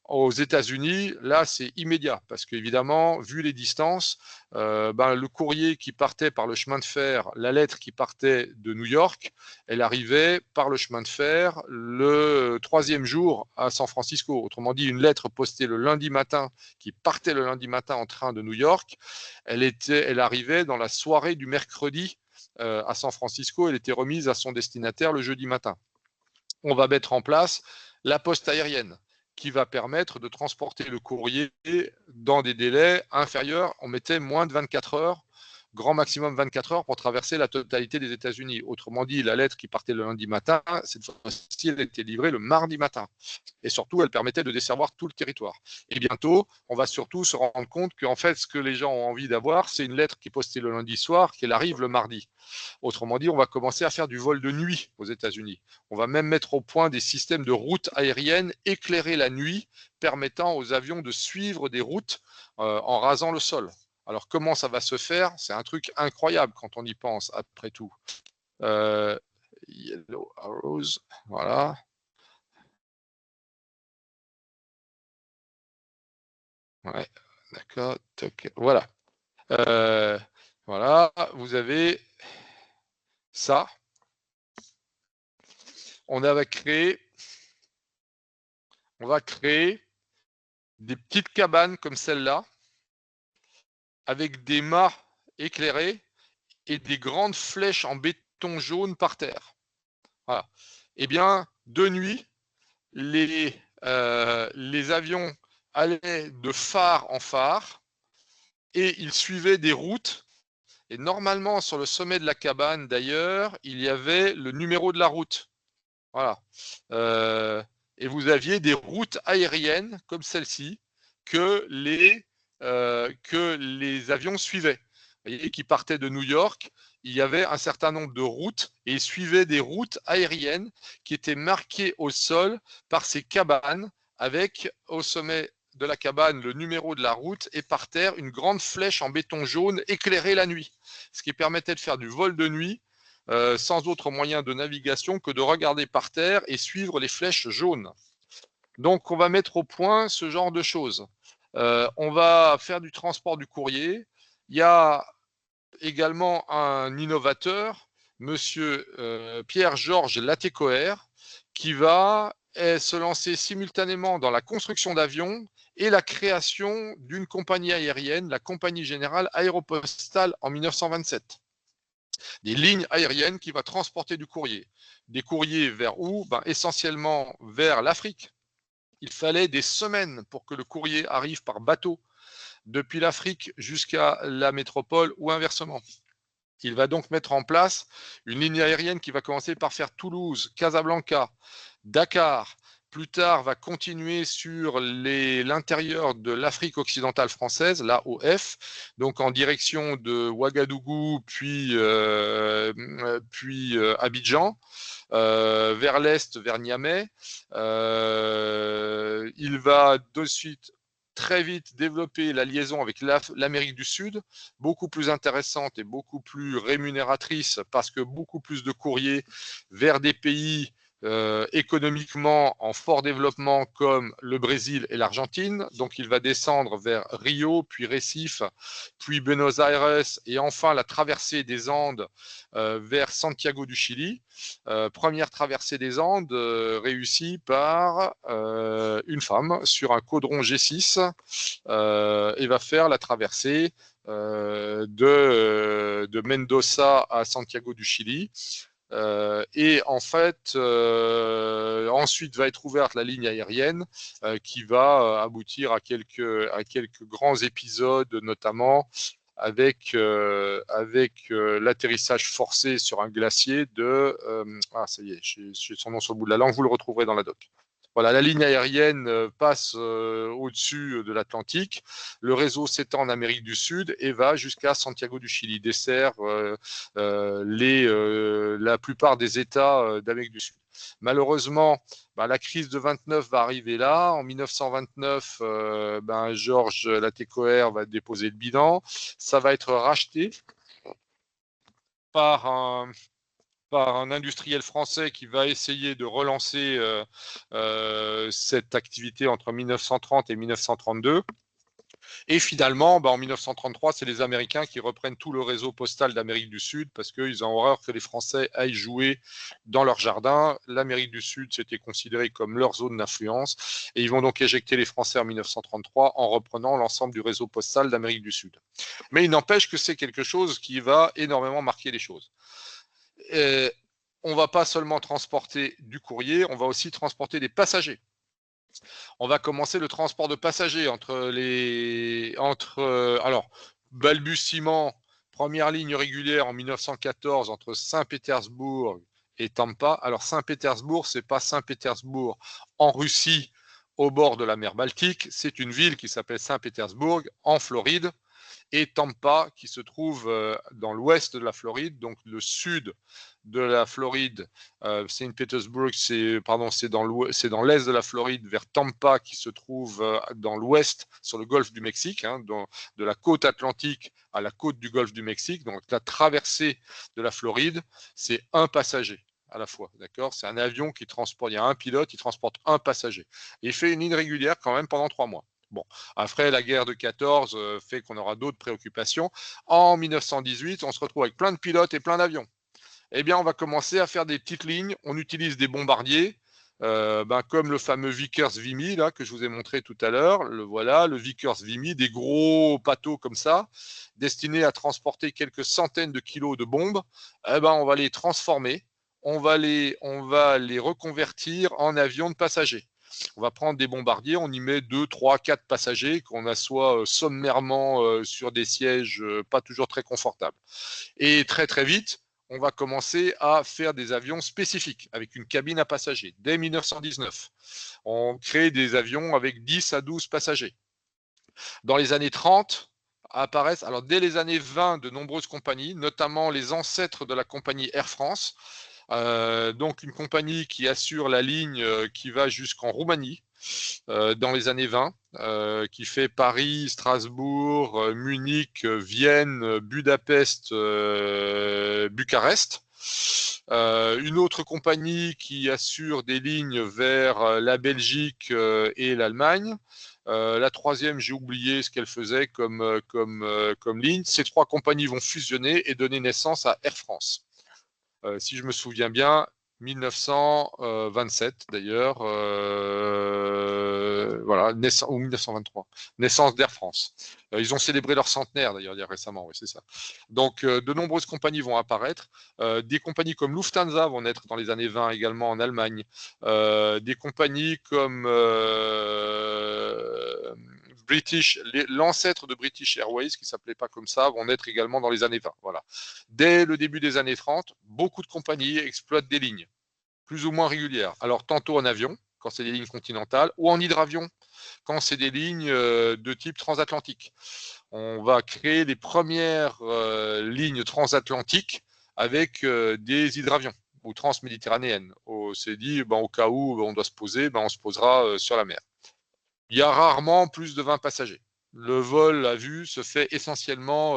Aux États-Unis, là, c'est immédiat parce qu'évidemment, vu les distances, le courrier qui partait par le chemin de fer, la lettre qui partait de New York, elle arrivait par le chemin de fer le 3e jour à San Francisco. Autrement dit, une lettre postée le lundi matin, qui partait le lundi matin en train de New York, elle arrivait dans la soirée du mercredi à San Francisco. Elle était remise à son destinataire le jeudi matin. On va mettre en place la poste aérienne qui va permettre de transporter le courrier dans des délais inférieurs. On mettait moins de 24 heures, grand maximum 24 heures pour traverser la totalité des États-Unis. Autrement dit, la lettre qui partait le lundi matin, cette fois-ci, elle était livrée le mardi matin. Et surtout, elle permettait de desservoir tout le territoire. Et bientôt, on va surtout se rendre compte qu'en fait, ce que les gens ont envie d'avoir, c'est une lettre qui est postée le lundi soir, qu'elle arrive le mardi. Autrement dit, on va commencer à faire du vol de nuit aux États-Unis. On va même mettre au point des systèmes de routes aériennes éclairées la nuit, permettant aux avions de suivre des routes en rasant le sol. Alors, comment ça va se faire? C'est un truc incroyable quand on y pense, après tout. Yellow arrows, voilà. Ouais, d'accord. Voilà. Voilà, vous avez ça. On va créer des petites cabanes comme celle-là, avec des mâts éclairés et des grandes flèches en béton jaune par terre. Voilà. Eh bien, de nuit, les avions allaient de phare en phare et ils suivaient des routes. Et normalement, sur le sommet de la cabane, d'ailleurs, il y avait le numéro de la route. Voilà. Et vous aviez des routes aériennes comme celle-ci que les avions suivaient. Vous voyez, qui partaient de New York, il y avait un certain nombre de routes et ils suivaient des routes aériennes qui étaient marquées au sol par ces cabanes avec au sommet de la cabane le numéro de la route et par terre une grande flèche en béton jaune éclairée la nuit, ce qui permettait de faire du vol de nuit sans autre moyen de navigation que de regarder par terre et suivre les flèches jaunes. Donc, on va mettre au point ce genre de choses. On va faire du transport du courrier. Il y a également un innovateur, monsieur Pierre-Georges Latécoère, qui va se lancer simultanément dans la construction d'avions et la création d'une compagnie aérienne, la Compagnie Générale Aéropostale en 1927. Des lignes aériennes qui va transporter du courrier. Des courriers vers où? Essentiellement vers l'Afrique. Il fallait des semaines pour que le courrier arrive par bateau depuis l'Afrique jusqu'à la métropole ou inversement. Il va donc mettre en place une ligne aérienne qui va commencer par faire Toulouse, Casablanca, Dakar. Plus tard, va continuer sur l'intérieur de l'Afrique occidentale française, l'AOF, donc en direction de Ouagadougou, puis Abidjan, vers l'est, vers Niamey. Il va de suite très vite développer la liaison avec l'Amérique du Sud, beaucoup plus intéressante et beaucoup plus rémunératrice parce que beaucoup plus de courriers vers des pays économiquement en fort développement comme le Brésil et l'Argentine. Donc il va descendre vers Rio, puis Recife, puis Buenos Aires et enfin la traversée des Andes vers Santiago du Chili. Première traversée des Andes réussie par une femme sur un caudron G6 et va faire la traversée de Mendoza à Santiago du Chili. Et en fait, ensuite va être ouverte la ligne aérienne qui va aboutir à quelques grands épisodes, notamment avec l'atterrissage forcé sur un glacier de ça y est, j'ai son nom sur le bout de la langue, vous le retrouverez dans la doc. Voilà, la ligne aérienne passe au-dessus de l'Atlantique. Le réseau s'étend en Amérique du Sud et va jusqu'à Santiago du Chili, dessert la plupart des États d'Amérique du Sud. Malheureusement, la crise de 29 va arriver là. En 1929, Georges Latécoère va déposer le bilan. Ça va être racheté par un industriel français qui va essayer de relancer cette activité entre 1930 et 1932. Et finalement, en 1933, c'est les Américains qui reprennent tout le réseau postal d'Amérique du Sud parce qu'ils ont horreur que les Français aillent jouer dans leur jardin. L'Amérique du Sud, c'était considéré comme leur zone d'influence. Et ils vont donc éjecter les Français en 1933 en reprenant l'ensemble du réseau postal d'Amérique du Sud. Mais il n'empêche que c'est quelque chose qui va énormément marquer les choses. On ne va pas seulement transporter du courrier, on va aussi transporter des passagers. On va commencer le transport de passagers balbutiement, première ligne régulière en 1914 entre Saint-Pétersbourg et Tampa. Alors Saint-Pétersbourg, c'est pas Saint-Pétersbourg en Russie au bord de la mer Baltique, c'est une ville qui s'appelle Saint-Pétersbourg en Floride, et Tampa qui se trouve dans l'ouest de la Floride, donc le sud de la Floride. Saint-Pétersbourg, c'est dans l'est de la Floride, vers Tampa qui se trouve dans l'ouest, sur le golfe du Mexique, de la côte atlantique à la côte du golfe du Mexique. Donc la traversée de la Floride, c'est un passager à la fois, d'accord? C'est un avion qui transporte, il y a un pilote, il transporte un passager. Et il fait une ligne régulière quand même pendant 3 mois. Bon, après la guerre de 14 fait qu'on aura d'autres préoccupations. En 1918, on se retrouve avec plein de pilotes et plein d'avions. Eh bien, on va commencer à faire des petites lignes. On utilise des bombardiers comme le fameux Vickers Vimy là que je vous ai montré tout à l'heure, le voilà, le Vickers Vimy, des gros bateaux comme ça, destinés à transporter quelques centaines de kilos de bombes. On va les transformer, on va les reconvertir en avions de passagers. On va prendre des bombardiers, on y met 2, 3, 4 passagers qu'on assoit sommairement sur des sièges pas toujours très confortables. Et très très vite, on va commencer à faire des avions spécifiques avec une cabine à passagers. Dès 1919, on crée des avions avec 10 à 12 passagers. Dans les années 30, apparaissent, alors dès les années 20, de nombreuses compagnies, notamment les ancêtres de la compagnie Air France, donc une compagnie qui assure la ligne qui va jusqu'en Roumanie dans les années 20, qui fait Paris, Strasbourg, Munich, Vienne, Budapest, Bucarest. Une autre compagnie qui assure des lignes vers la Belgique et l'Allemagne. La troisième, j'ai oublié ce qu'elle faisait comme ligne. Ces trois compagnies vont fusionner et donner naissance à Air France. Si je me souviens bien, 1927 d'ailleurs, voilà, ou 1923, naissance d'Air France. Ils ont célébré leur centenaire d'ailleurs récemment, oui, c'est ça. Donc de nombreuses compagnies vont apparaître. Des compagnies comme Lufthansa vont naître dans les années 20 également en Allemagne. Des compagnies comme British, l'ancêtre de British Airways, qui ne s'appelait pas comme ça, vont naître également dans les années 20. Voilà. Dès le début des années 30, beaucoup de compagnies exploitent des lignes, plus ou moins régulières. Alors, tantôt en avion, quand c'est des lignes continentales, ou en hydravion, quand c'est des lignes de type transatlantique. On va créer les premières lignes transatlantiques avec des hydravions ou transméditerranéennes. C'est dit, au cas où on doit se poser, on se posera sur la mer. Il y a rarement plus de 20 passagers. Le vol à vue se fait essentiellement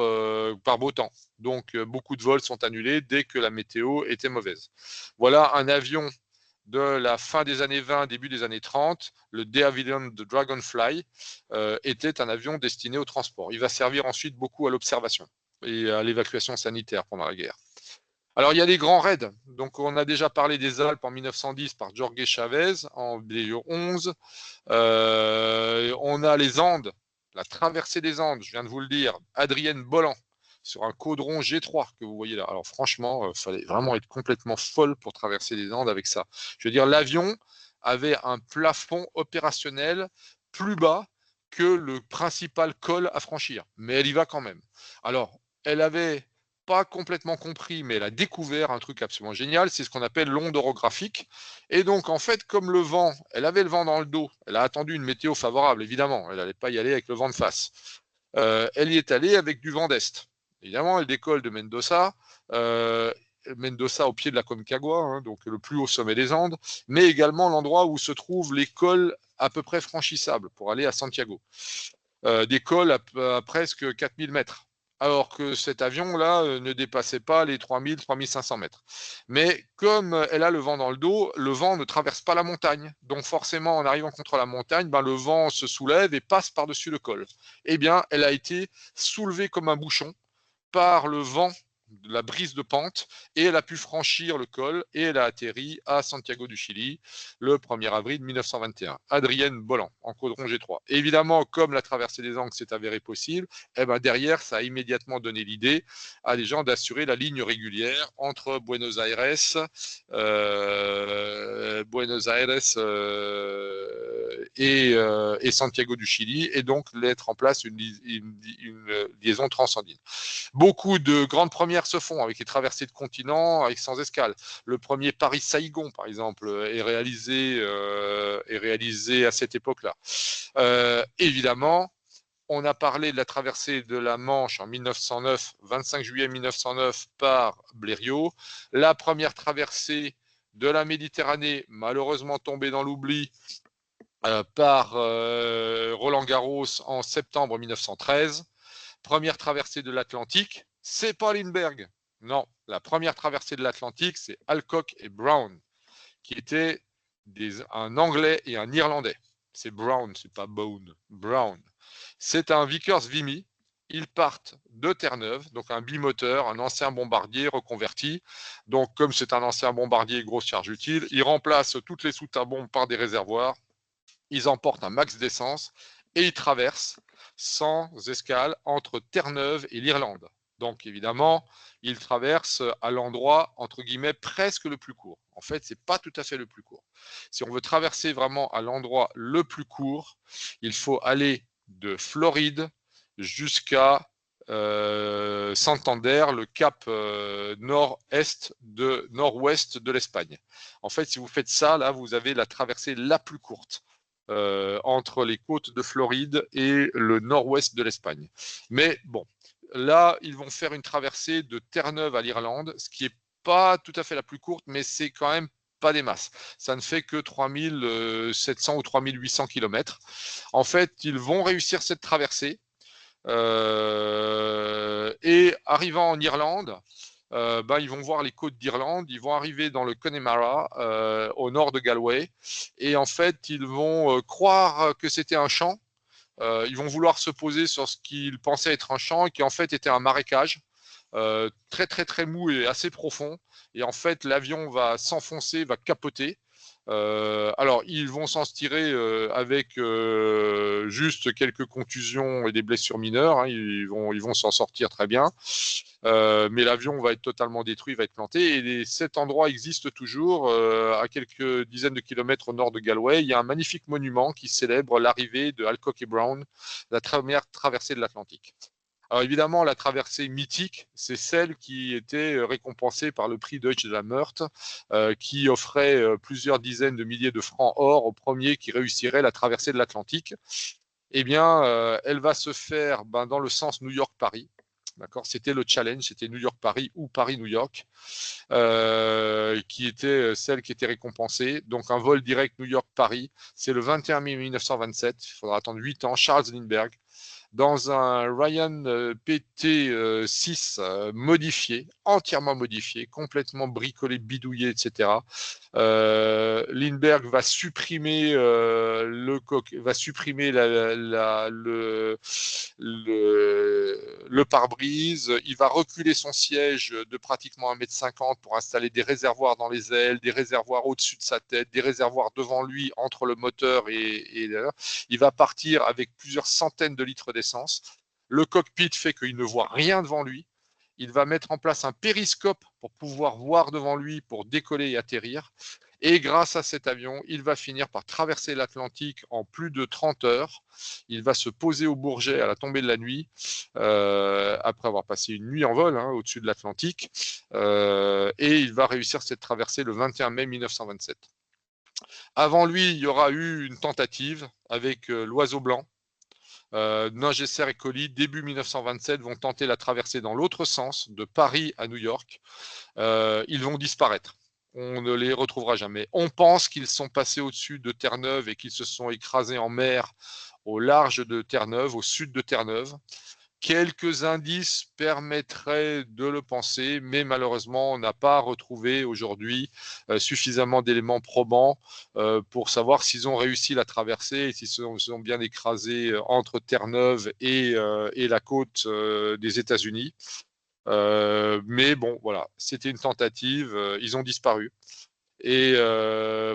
par beau temps. Donc, beaucoup de vols sont annulés dès que la météo était mauvaise. Voilà un avion de la fin des années 20, début des années 30. Le De Havilland de Dragonfly était un avion destiné au transport. Il va servir ensuite beaucoup à l'observation et à l'évacuation sanitaire pendant la guerre. Alors, il y a les grands raids. Donc, on a déjà parlé des Alpes en 1910 par Jorge Chavez en Légion 11. On a les Andes, la traversée des Andes, je viens de vous le dire, Adrienne Bolland sur un Caudron G3 que vous voyez là. Alors franchement, il fallait vraiment être complètement folle pour traverser les Andes avec ça. Je veux dire, l'avion avait un plafond opérationnel plus bas que le principal col à franchir, mais elle y va quand même. Alors, elle avait pas complètement compris, mais elle a découvert un truc absolument génial, c'est ce qu'on appelle l'onde orographique. Et donc, en fait, comme le vent, elle avait le vent dans le dos, elle a attendu une météo favorable, évidemment, elle n'allait pas y aller avec le vent de face. Elle y est allée avec du vent d'est. Évidemment, elle décolle de Mendoza, Mendoza au pied de la Concagua, donc le plus haut sommet des Andes, mais également l'endroit où se trouvent les cols à peu près franchissables pour aller à Santiago. Des cols à presque 4000 mètres. Alors que cet avion-là ne dépassait pas les 3000, 3500 mètres. Mais comme elle a le vent dans le dos, le vent ne traverse pas la montagne. Donc forcément, en arrivant contre la montagne, le vent se soulève et passe par-dessus le col. Eh bien, elle a été soulevée comme un bouchon par le vent, la brise de pente, et elle a pu franchir le col et elle a atterri à Santiago du Chili le 1er avril 1921. Adrienne Bolland en Caudron G3. Et évidemment, comme la traversée des Andes s'est avérée possible, derrière, ça a immédiatement donné l'idée à des gens d'assurer la ligne régulière entre Buenos Aires et Santiago du Chili, et donc mettre en place une liaison transandine. Beaucoup de grandes premières se font avec les traversées de continents avec sans escale. Le premier Paris-Saïgon, par exemple, est réalisé à cette époque-là. Évidemment, on a parlé de la traversée de la Manche en 1909, 25 juillet 1909 par Blériot. La première traversée de la Méditerranée, malheureusement tombée dans l'oubli, par Roland Garros en septembre 1913. Première traversée de l'Atlantique, c'est pas Lindbergh. Non, la première traversée de l'Atlantique, c'est Alcock et Brown, qui étaient un Anglais et un Irlandais. C'est Brown, c'est pas Bone. Brown. C'est un Vickers Vimy ils partent de Terre-Neuve, donc un bimoteur, un ancien bombardier reconverti. Donc, comme c'est un ancien bombardier grosse charge utile, ils remplacent toutes les soutes à bombes par des réservoirs. Ils emportent un max d'essence et ils traversent sans escale entre Terre-Neuve et l'Irlande. Donc, évidemment, ils traversent à l'endroit, entre guillemets, presque le plus court. En fait, ce n'est pas tout à fait le plus court. Si on veut traverser vraiment à l'endroit le plus court, il faut aller de Floride jusqu'à Santander, le cap nord-ouest de l'Espagne. En fait, si vous faites ça, là, vous avez la traversée la plus courte entre les côtes de Floride et le nord-ouest de l'Espagne. Mais bon, là, ils vont faire une traversée de Terre-Neuve à l'Irlande, ce qui n'est pas tout à fait la plus courte, mais c'est quand même pas des masses. Ça ne fait que 3700 ou 3800 km. En fait, ils vont réussir cette traversée. Et arrivant en Irlande, ils vont voir les côtes d'Irlande, ils vont arriver dans le Connemara, au nord de Galway, et en fait, ils vont croire que c'était un champ. Ils vont vouloir se poser sur ce qu'ils pensaient être un champ, et qui en fait était un marécage. Très très très mou et assez profond, et en fait l'avion va s'enfoncer, va capoter. Alors ils vont s'en tirer avec juste quelques contusions et des blessures mineures, hein. Ils vont s'en sortir très bien, mais l'avion va être totalement détruit, va être planté, et cet endroit existe toujours à quelques dizaines de kilomètres au nord de Galway. Il y a un magnifique monument qui célèbre l'arrivée de Alcock et Brown, la première traversée de l'Atlantique. Alors évidemment, la traversée mythique, c'est celle qui était récompensée par le prix Deutsche de la Meurthe, qui offrait plusieurs dizaines de milliers de francs or au premier qui réussirait la traversée de l'Atlantique. Eh bien, elle va se faire dans le sens New York-Paris. D'accord, c'était le challenge, c'était New York-Paris ou Paris-New York, qui était celle qui était récompensée. Donc un vol direct New York-Paris, c'est le 21 mai 1927, il faudra attendre 8 ans, Charles Lindbergh, dans un Ryan PT6 modifié, entièrement modifié, complètement bricolé, bidouillé, etc. Lindbergh va supprimer va supprimer le pare-brise. Il va reculer son siège de pratiquement 1,50 m pour installer des réservoirs dans les ailes, des réservoirs au-dessus de sa tête, des réservoirs devant lui entre le moteur et il va partir avec plusieurs centaines de litres d'essence. Le cockpit fait qu'il ne voit rien devant lui. Il va mettre en place un périscope pour pouvoir voir devant lui pour décoller et atterrir. Et grâce à cet avion, il va finir par traverser l'Atlantique en plus de 30 heures. Il va se poser au Bourget à la tombée de la nuit, après avoir passé une nuit en vol au-dessus de l'Atlantique. Et il va réussir cette traversée le 21 mai 1927. Avant lui, il y aura eu une tentative avec l'Oiseau Blanc. Nungesser et Colli, début 1927, vont tenter la traversée dans l'autre sens, de Paris à New York. Ils vont disparaître. On ne les retrouvera jamais. On pense qu'ils sont passés au-dessus de Terre-Neuve et qu'ils se sont écrasés en mer au large de Terre-Neuve, au sud de Terre-Neuve. Quelques indices permettraient de le penser, mais malheureusement, on n'a pas retrouvé aujourd'hui suffisamment d'éléments probants pour savoir s'ils ont réussi la traversée et s'ils sont bien écrasés entre Terre-Neuve et la côte des États-Unis. Mais bon, voilà, c'était une tentative, ils ont disparu. Et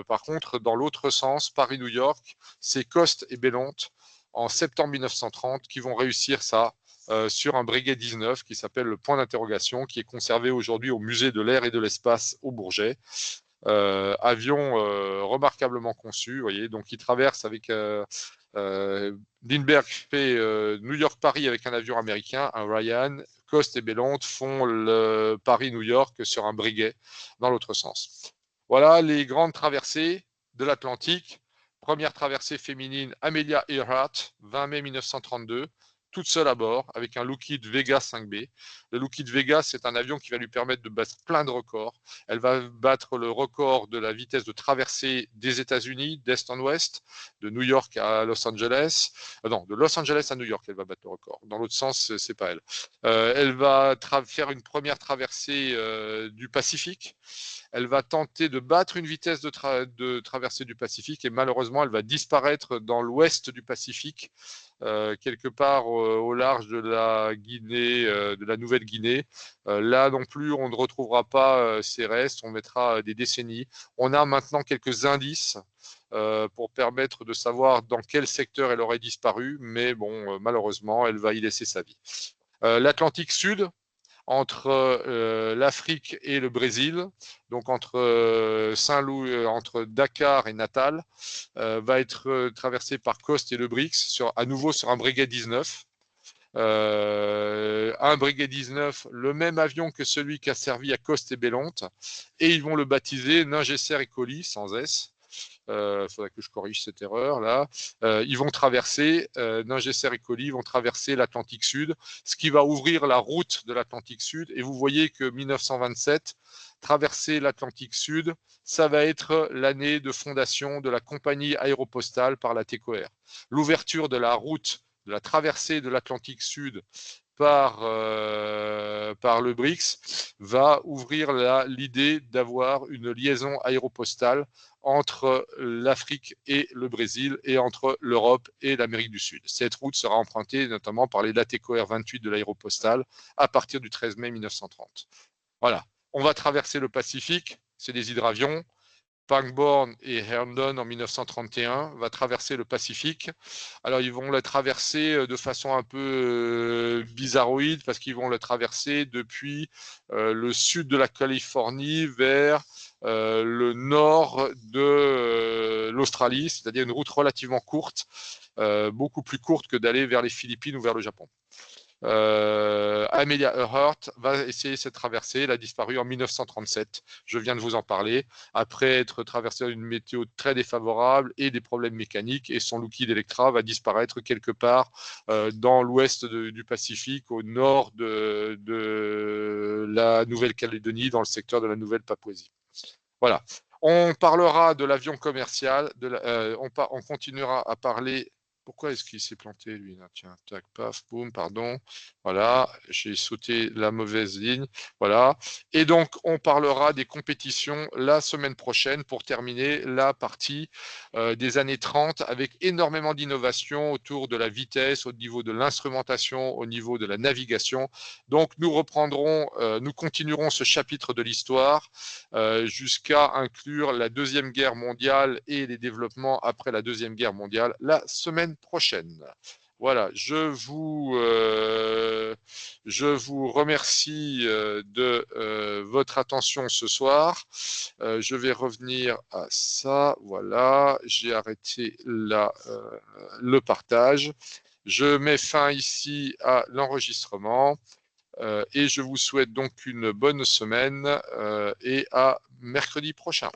par contre, dans l'autre sens, Paris-New York, c'est Coste et Bellonte en septembre 1930 qui vont réussir ça sur un Breguet 19 qui s'appelle le point d'interrogation, qui est conservé aujourd'hui au musée de l'air et de l'espace au Bourget. Avion remarquablement conçu, vous voyez, donc il traverse avec Lindbergh fait New York-Paris avec un avion américain, un Ryan. Coste et Bellonte font le Paris-New York sur un Breguet dans l'autre sens. Voilà les grandes traversées de l'Atlantique. Première traversée féminine, Amelia Earhart, 20 mai 1932, toute seule à bord, avec un Lockheed Vega 5B. Le Lockheed Vega, c'est un avion qui va lui permettre de battre plein de records. Elle va battre le record de la vitesse de traversée des États-Unis, d'est en ouest, de New York à Los Angeles. Non, de Los Angeles à New York, elle va battre le record. Dans l'autre sens, c'est pas elle. Elle va faire une première traversée du Pacifique. Elle va tenter de battre une vitesse de traversée du Pacifique et malheureusement, elle va disparaître dans l'ouest du Pacifique quelque part au large de la Guinée, de la Nouvelle-Guinée. Là non plus, on ne retrouvera pas ces restes, on mettra des décennies. On a maintenant quelques indices pour permettre de savoir dans quel secteur elle aurait disparu, mais bon, malheureusement, elle va y laisser sa vie. L'Atlantique Sud, entre l'Afrique et le Brésil, donc entre Saint-Louis, entre Dakar et Natal, va être traversé par Coste et le Brix, à nouveau sur un Breguet 19. Un Breguet 19, le même avion que celui qui a servi à Coste et Bellonte, et ils vont le baptiser Ningesser et Colli, sans S. Faudrait que je corrige cette erreur là. Ils vont traverser, Ningesser et Colli vont traverser l'Atlantique Sud, ce qui va ouvrir la route de l'Atlantique Sud. Et vous voyez que 1927, traverser l'Atlantique Sud, ça va être l'année de fondation de la compagnie aéropostale par la TECOR. L'ouverture de la route, de la traversée de l'Atlantique Sud par le BRICS va ouvrir l'idée d'avoir une liaison aéropostale entre l'Afrique et le Brésil et entre l'Europe et l'Amérique du Sud. Cette route sera empruntée notamment par les LATECOR 28 de l'aéropostale à partir du 13 mai 1930. Voilà, on va traverser le Pacifique, c'est des hydravions. Pangborn et Herndon en 1931 va traverser le Pacifique. Alors ils vont la traverser de façon un peu bizarroïde parce qu'ils vont la traverser depuis le sud de la Californie vers le nord de l'Australie, c'est-à-dire une route relativement courte, beaucoup plus courte que d'aller vers les Philippines ou vers le Japon. Amelia Earhart va essayer cette traversée. Elle a disparu en 1937. Je viens de vous en parler. Après être traversée dans une météo très défavorable et des problèmes mécaniques, et son Lockheed Electra va disparaître quelque part dans l'ouest du Pacifique, au nord de la Nouvelle-Calédonie, dans le secteur de la Nouvelle-Papouasie. Voilà. On parlera de l'avion commercial. On continuera à parler. Pourquoi est-ce qu'il s'est planté, lui là? Tiens, tac, paf, boum, pardon. Voilà, j'ai sauté la mauvaise ligne. Voilà. Et donc, on parlera des compétitions la semaine prochaine pour terminer la partie des années 30 avec énormément d'innovations autour de la vitesse, au niveau de l'instrumentation, au niveau de la navigation. Donc, nous reprendrons, nous continuerons ce chapitre de l'histoire jusqu'à inclure la Deuxième Guerre mondiale et les développements après la Deuxième Guerre mondiale la semaine prochaine. Voilà, je vous remercie de votre attention ce soir. Je vais revenir à ça. Voilà, j'ai arrêté le partage. Je mets fin ici à l'enregistrement. Et je vous souhaite donc une bonne semaine et à mercredi prochain.